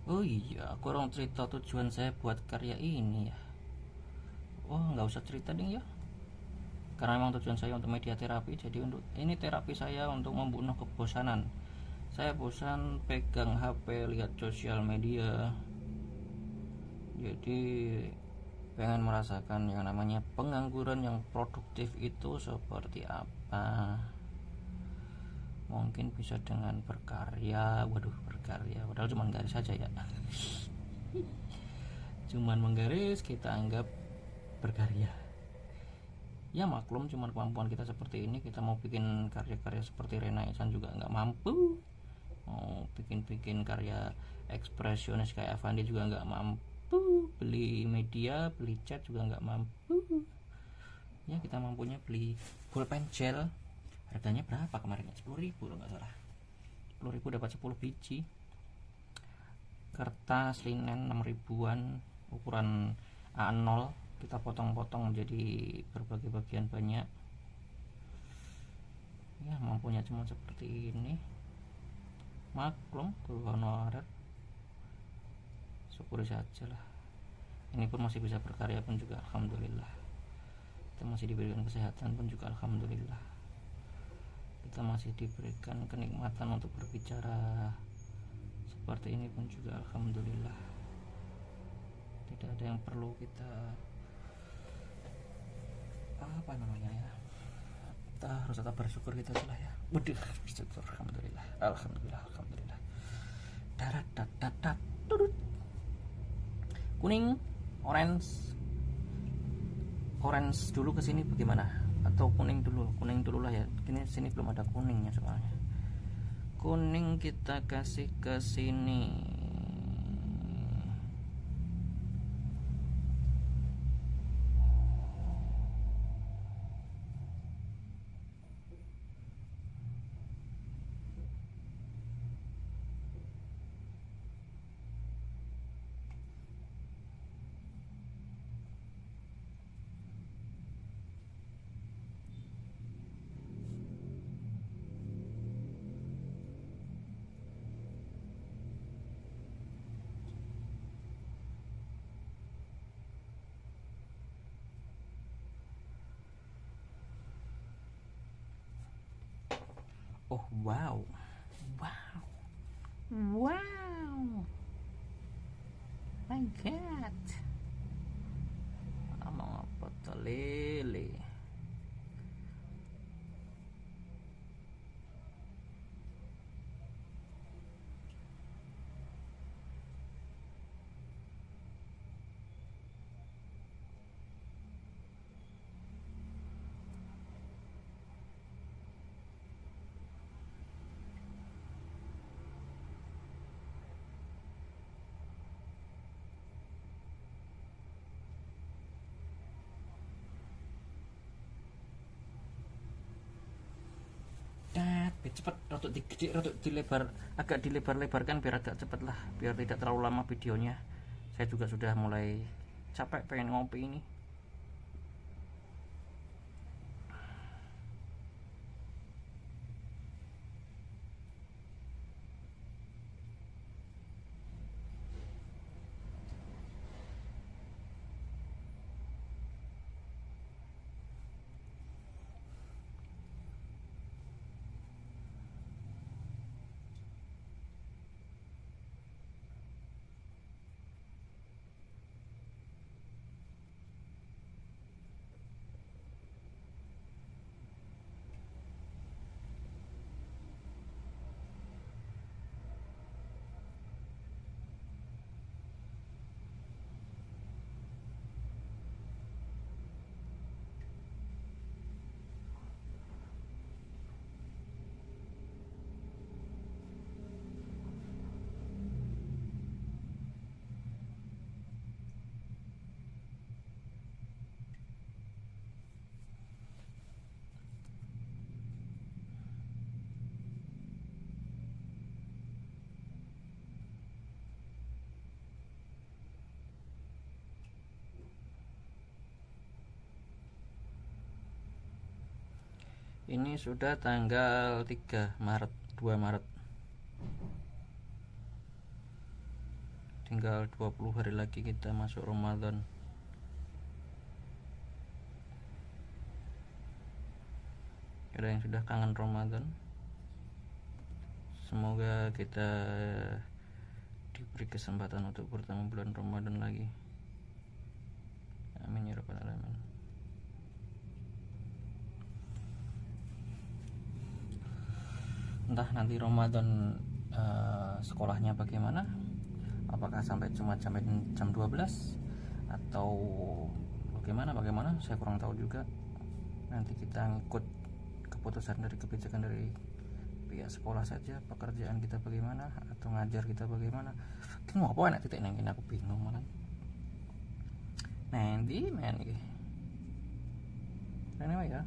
Oh iya, aku orang cerita tujuan saya buat karya ini ya. Oh, nggak usah cerita ding ya, karena memang tujuan saya untuk media terapi. Jadi untuk ini terapi saya untuk membunuh kebosanan. Saya bosan pegang HP, lihat sosial media, jadi pengen merasakan yang namanya pengangguran yang produktif itu seperti apa. Mungkin bisa dengan berkarya. Waduh, berkarya padahal cuma garis saja ya. Cuman menggaris kita anggap berkarya. Ya maklum, cuman kemampuan kita seperti ini. Kita mau bikin karya-karya seperti Rena Ihsan juga nggak mampu. Mau bikin karya ekspresionis kayak Avandi juga nggak mampu. Beli media, beli cat juga nggak mampu. Ya kita mampunya beli pulpen gel. Harganya berapa kemarin? 10.000 kalau nggak salah. 10.000 dapat 10 biji. Kertas linen 6.000-an, ukuran A0, kita potong-potong menjadi berbagai bagian banyak. Ya mampunya cuma seperti ini. Maklum ke honorer, syukuri saja lah. Ini pun masih bisa berkarya pun juga alhamdulillah. Kita masih diberikan kesehatan pun juga alhamdulillah. Kita masih diberikan kenikmatan untuk berbicara seperti ini pun juga alhamdulillah. Tidak ada yang perlu kita apa namanya ya, kita harus tetap bersyukur gitu aja lah ya. Waduh, bersyukur alhamdulillah, alhamdulillah, alhamdulillah. Darat dat turut. Kuning, orange dulu ke sini bagaimana? Atau kuning dulu lah ya. Ini sini belum ada kuningnya soalnya. Kuning kita kasih ke sini. Oh wow, wow, wow, my god, amang apa lele. cepet, rotok digede, rotok dilebar, agak dilebar-lebarkan biar agak cepet lah, biar tidak terlalu lama videonya. Saya juga sudah mulai capek pengen ngopi ini. Ini sudah tanggal 3 Maret, 2 Maret. Tinggal 20 hari lagi kita masuk Ramadan. Ada yang sudah kangen Ramadan? Semoga kita diberi kesempatan untuk bertemu bulan Ramadan lagi. Amin ya rabbal alamin. Entah nanti Ramadan sekolahnya bagaimana, apakah sampai jam 12 atau bagaimana saya kurang tahu juga. Nanti kita ngikut kebijakan dari pihak sekolah saja, pekerjaan kita bagaimana atau ngajar kita bagaimana. Kita mau apa enak titik nengin, aku bingung malah. Nanti men iki. Anyway ya.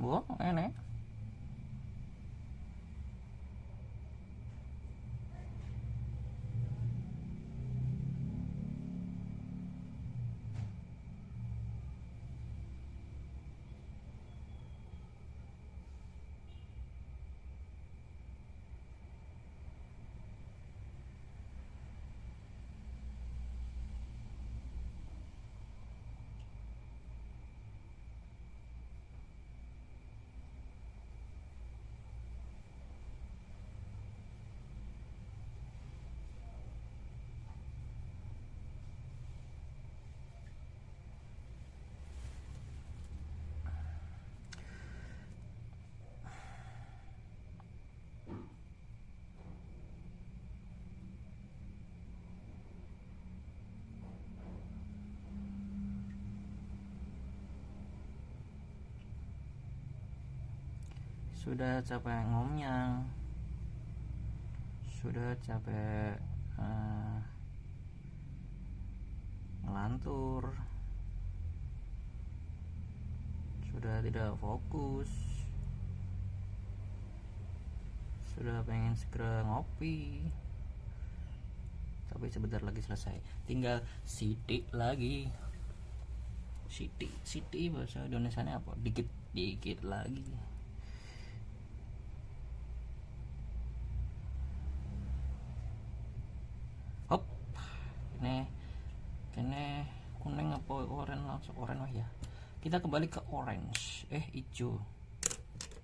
Wah, enak. Sudah capek ngomnyang, sudah capek ngelantur, sudah tidak fokus, sudah pengen segera ngopi, tapi sebentar lagi selesai, tinggal sidik lagi. Sidik bahasa Indonesianya apa? Dikit lagi. Hop, kene kuning apa oranye, langsung oranye ya. Kita kembali ke orange, hijau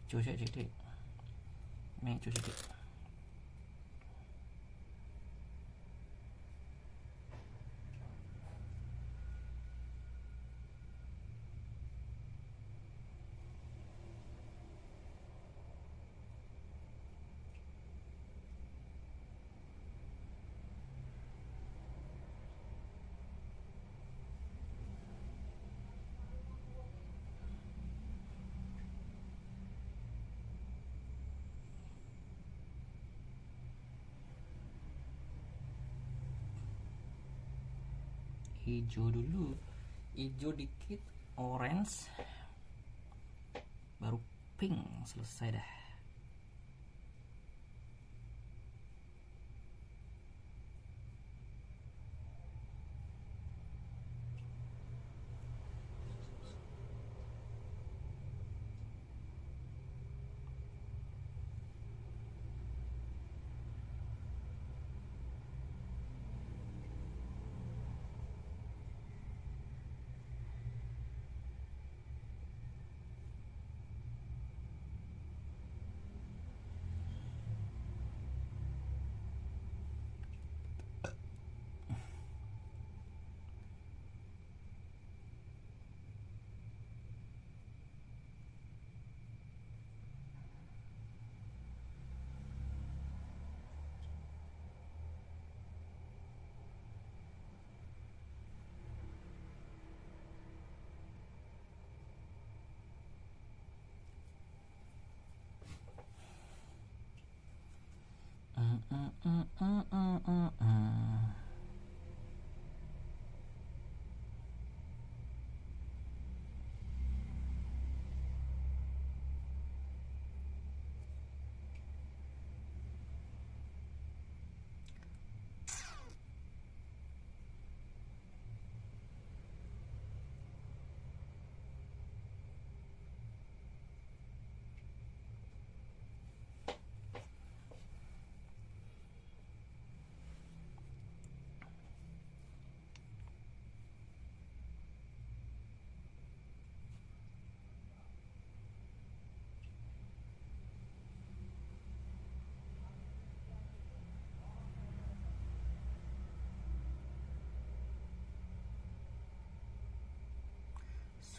sih sidik. Ini hijau sidik. hijau dulu, hijau dikit, orange, baru pink. Selesai dah.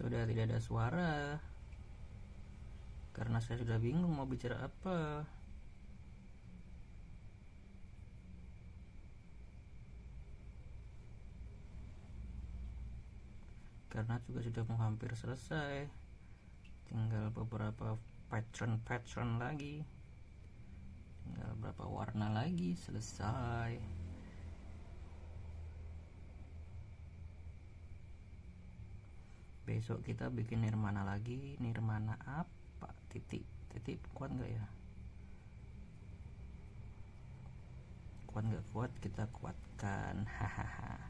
Sudah tidak ada suara karena saya sudah bingung mau bicara apa. Karena juga sudah mau hampir selesai, tinggal beberapa pattern lagi, tinggal beberapa warna lagi selesai. Besok kita bikin nirmana lagi. Nirmana apa? Titik kuat nggak ya? Kuat nggak kuat, kita kuatkan. Hahaha.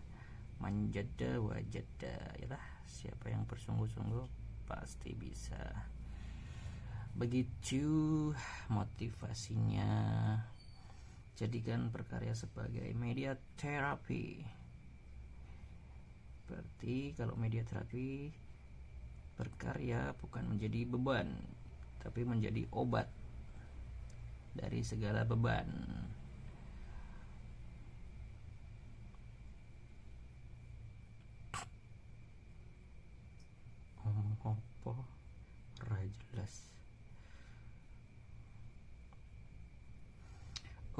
Manjada wajada. Yalah, siapa yang bersungguh-sungguh pasti bisa. Begitu motivasinya. Jadikan berkarya sebagai media terapi. Berarti kalau media terapi, berkarya bukan menjadi beban, tapi menjadi obat dari segala beban. Ngomong apa? Ora jelas.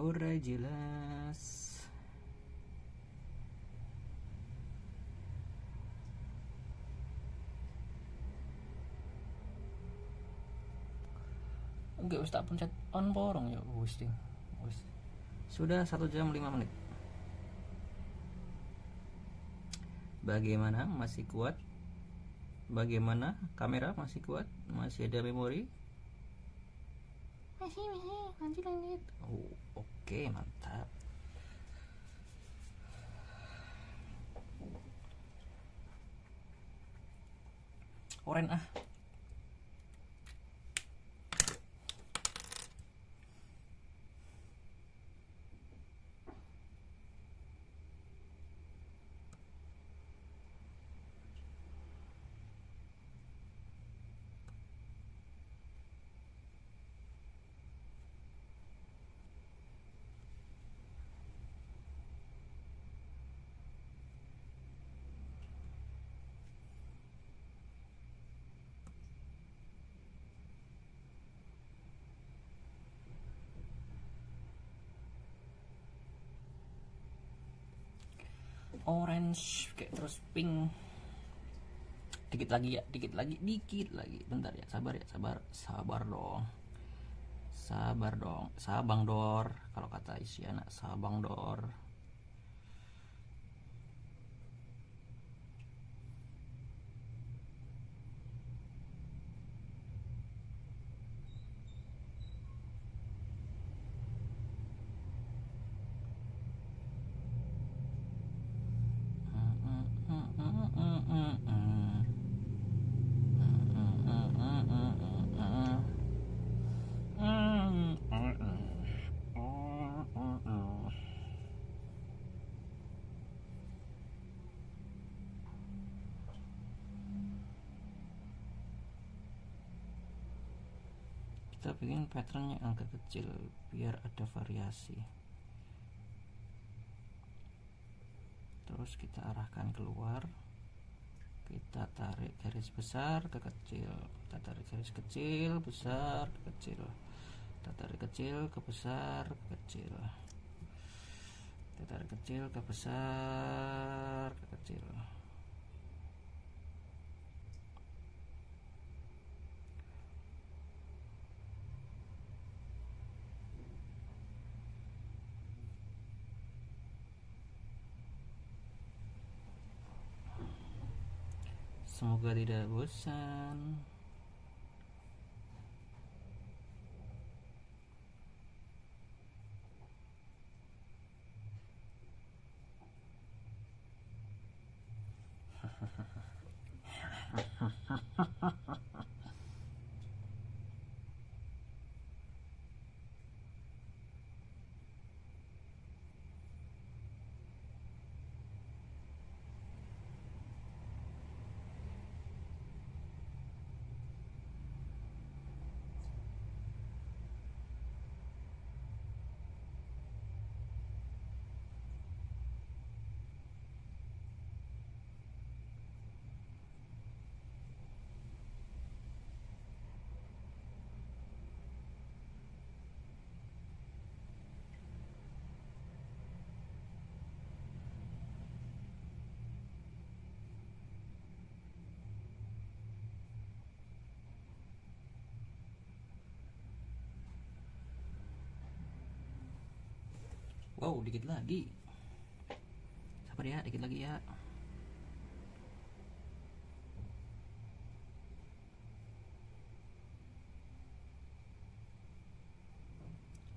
Ora jelas. Enggak, wis tak pencet on porong ya. Wis ding. Wis. Sudah 1 jam 5 menit. Bagaimana? Masih kuat? Bagaimana? Kamera masih kuat? Masih ada memori? Masih lanjut. Oh, oke, mantap. Oren ah. Orange kayak terus pink. Dikit lagi, bentar ya, sabar dong, sabang dor kalau kata Isyana, sabang dor. kita bikin pattern yang agak kecil biar ada variasi. Terus kita arahkan keluar, kita tarik garis besar ke kecil, kita tarik garis kecil besar ke kecil, kita tarik kecil ke besar ke kecil, kita tarik kecil ke besar ke kecil. Semoga tidak bosan. Wow, dikit lagi. Sabar ya, dikit lagi ya.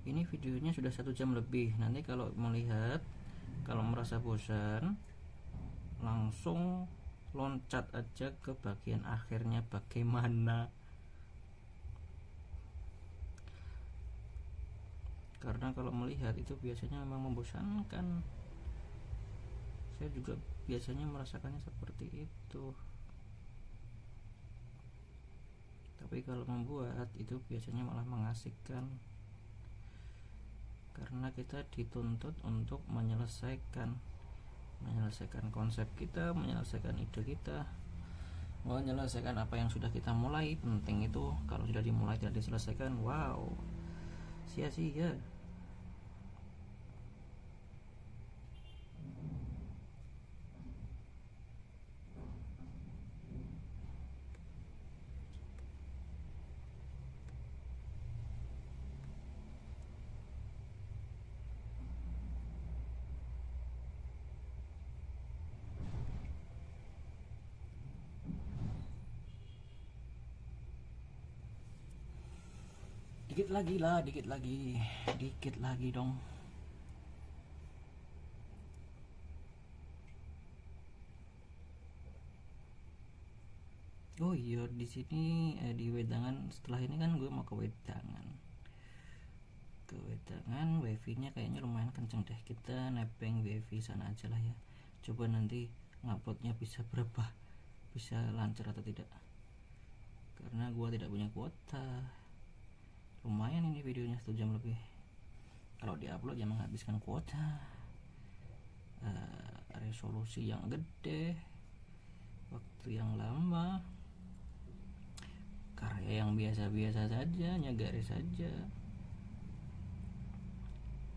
Ini videonya sudah 1 jam lebih. Nanti kalau melihat, kalau merasa bosan, langsung loncat aja ke bagian akhirnya bagaimana. Karena kalau melihat itu biasanya memang membosankan. Saya juga biasanya merasakannya seperti itu. Tapi kalau membuat itu biasanya malah mengasihkan. Karena kita dituntut untuk menyelesaikan konsep kita, menyelesaikan ide kita, menyelesaikan apa yang sudah kita mulai. Penting itu kalau sudah dimulai tidak diselesaikan, wow, sia-sia. Dikit lagi lah, dikit lagi dong. Oh iya, di sini di Wedangan, setelah ini kan gue mau ke Wedangan. Wifi-nya kayaknya lumayan kenceng deh. Kita nebeng wifi sana aja lah ya. Coba nanti nguploadnya bisa berapa, bisa lancar atau tidak. Karena gue tidak punya kuota. Lumayan ini videonya 1 jam lebih. Kalau diupload ya menghabiskan kuota, resolusi yang gede, waktu yang lama, karya yang biasa-biasa saja, nyagaris saja.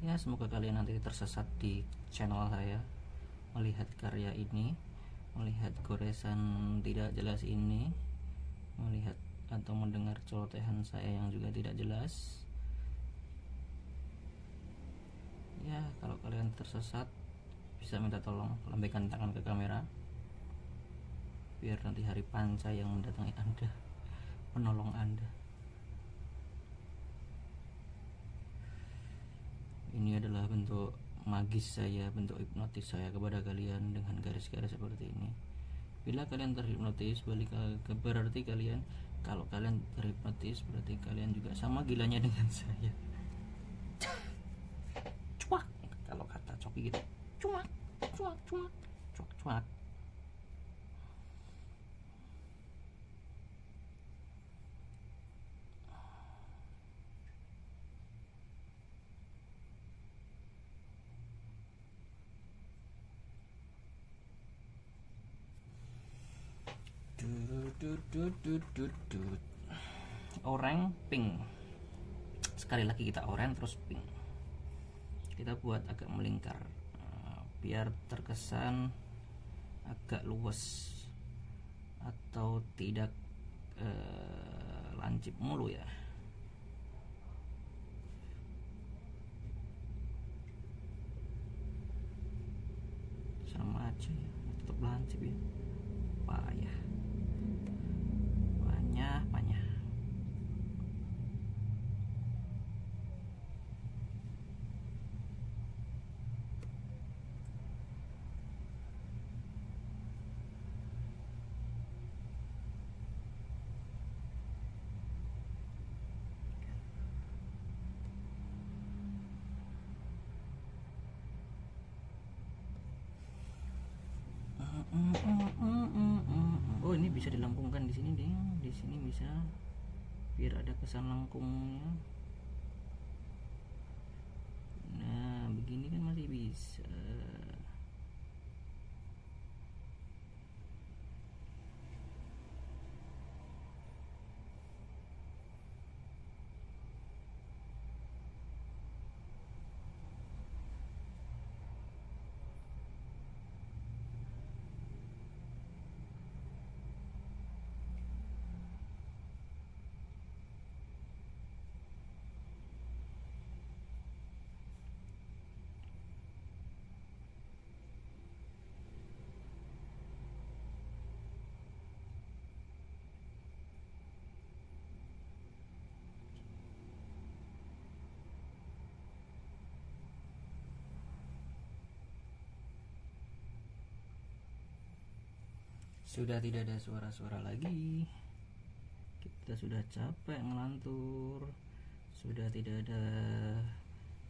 Ya semoga kalian nanti tersesat di channel saya, melihat karya ini, melihat goresan tidak jelas ini, melihat atau mendengar celotehan saya yang juga tidak jelas. Ya kalau kalian tersesat bisa minta tolong lambaikan tangan ke kamera, biar nanti hari panca yang mendatangi Anda, menolong Anda. Ini adalah bentuk magis saya, bentuk hipnotis saya kepada kalian dengan garis-garis seperti ini. Bila kalian terhipnotis, berarti kalian, kalau kalian terhipnotis berarti kalian juga sama gilanya dengan saya. Cuak, kalau kata Coki gitu, cuak, cuak, cuak, cuak, cuak. Oranye pink. Sekali lagi kita oranye terus pink. Kita buat agak melingkar biar terkesan agak luas atau tidak lancip mulu ya. Sama aja ya, tetap lancip ya. Payah. Panyah. Oh, ini bisa dilengkungkan di sini deh. Di sini bisa biar ada kesan lengkungnya. Nah, begini kan masih bisa. Sudah tidak ada suara-suara lagi. Kita sudah capek ngelantur. Sudah tidak ada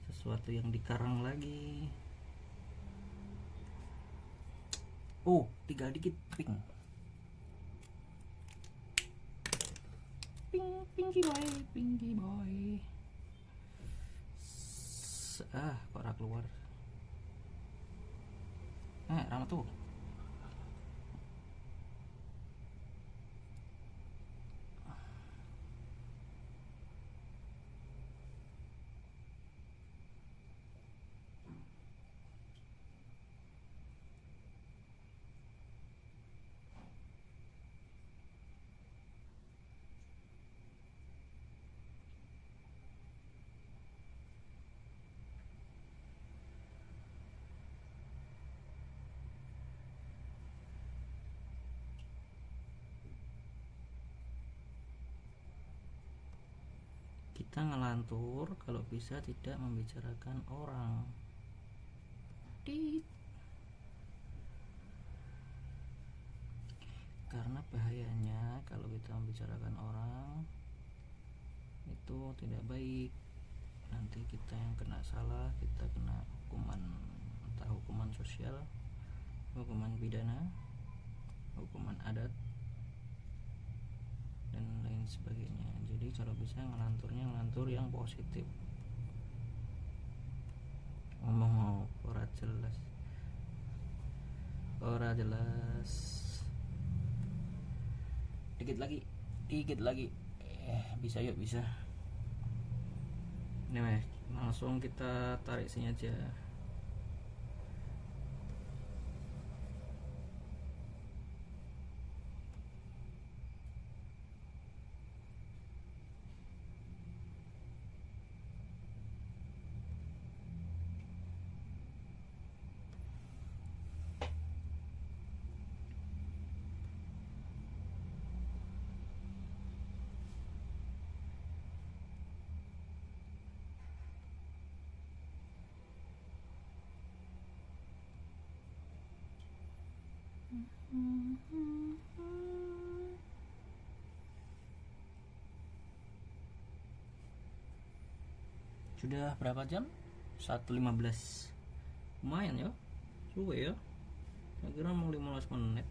sesuatu yang dikarang lagi. Oh, tinggal dikit pink. Pinky boy. Kok rak keluar. Rama tuh. Kita ngelantur kalau bisa tidak membicarakan orang. Karena bahayanya kalau kita membicarakan orang itu tidak baik. Nanti kita yang kena salah, kita kena hukuman, entah hukuman sosial, hukuman pidana, hukuman adat, dan lain sebagainya. Jadi kalau bisa ngelantur yang positif. Ngomong ora jelas. Dikit lagi. Bisa. Ini langsung kita tarik sini aja. Sudah berapa jam? 1:15. Lumayan ya, suwe ya. Saya kira mau 15 menit.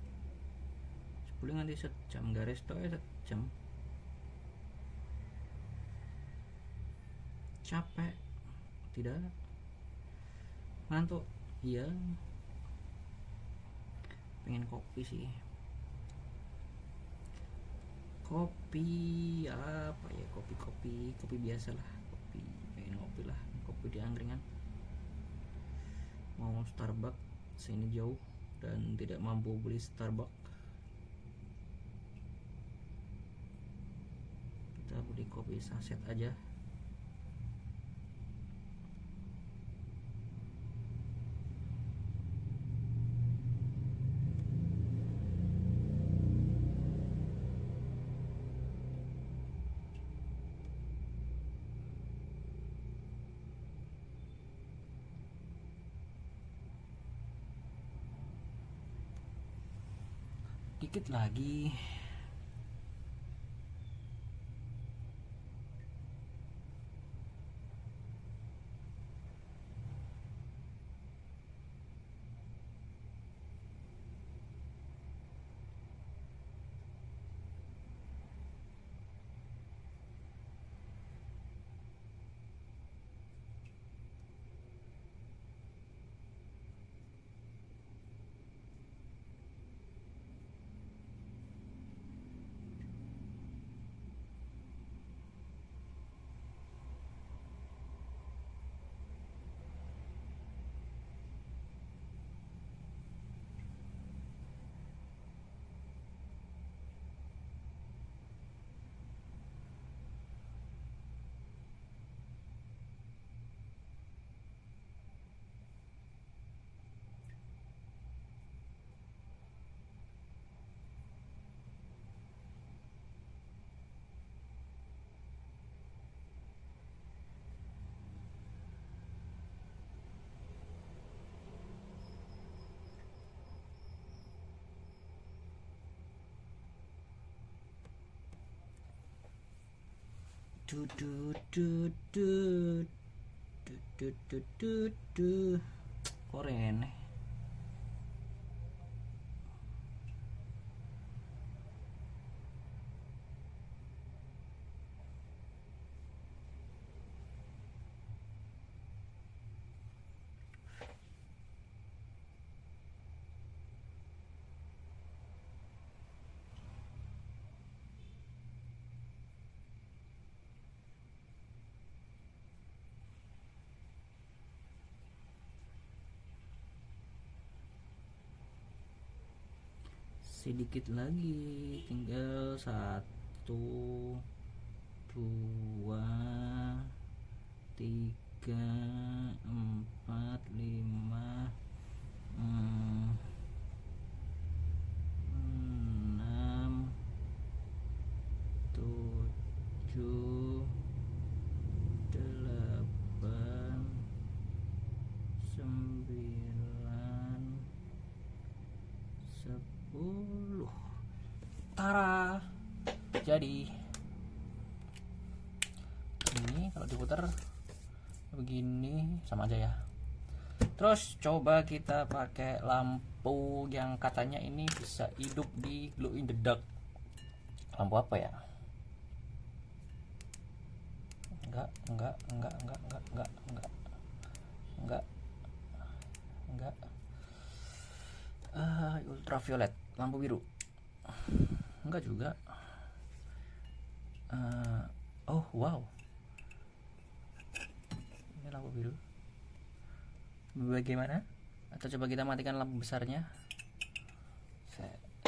Sebelum nanti sejam, garis toh ya sejam. Capek? Tidak. Ngantuk? Iya. Pengen kopi sih. kopi apa ya, kopi biasa lah, kopi pengen ngopi lah, kopi di angkringan. Mau Starbucks ini jauh dan tidak mampu beli Starbucks, kita beli kopi saset aja. Dikit lagi. Du du du du du du du du. Koren. Sedikit lagi, tinggal 1, 2, 3, 4, 5, 6, 7, 8, 9, 10. Tara, jadi ini kalau diputar begini sama aja ya. Terus coba kita pakai lampu yang katanya ini bisa hidup di glow in the dark. Lampu apa ya? Enggak. Ultraviolet, lampu biru. Enggak juga. Oh wow, ini lampu biru. Bagaimana? Atau coba kita matikan lampu besarnya.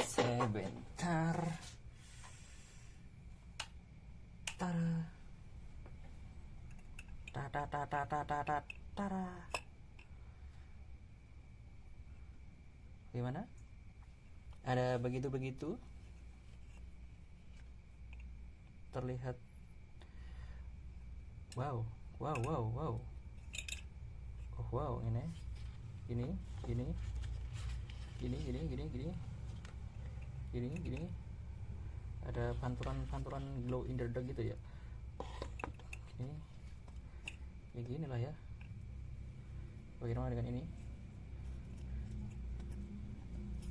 Sebentar. Tara. Gimana? Ada begitu-begitu? Terlihat. Wow. Oh wow, ini. Gini. Ada pantulan glow in the dark gitu ya. Ini. Ya gini lah ya. Bagaimana dengan ini?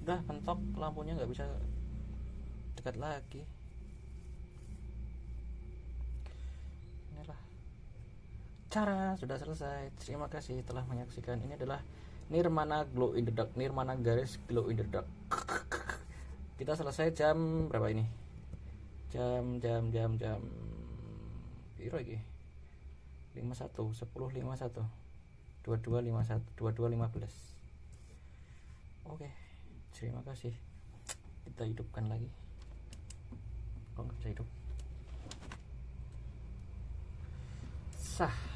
Udah mentok, lampunya nggak bisa dekat lagi. Inilah cara, sudah selesai. Terima kasih telah menyaksikan. Ini adalah Nirmana glow in the dark, Nirmana garis glow in the dark. Kita selesai jam berapa ini? jam piro iki 51 10 51 22 51 22 15. Oke, terima kasih. Kita hidupkan lagi. Kok nggak bisa hidup? Sah.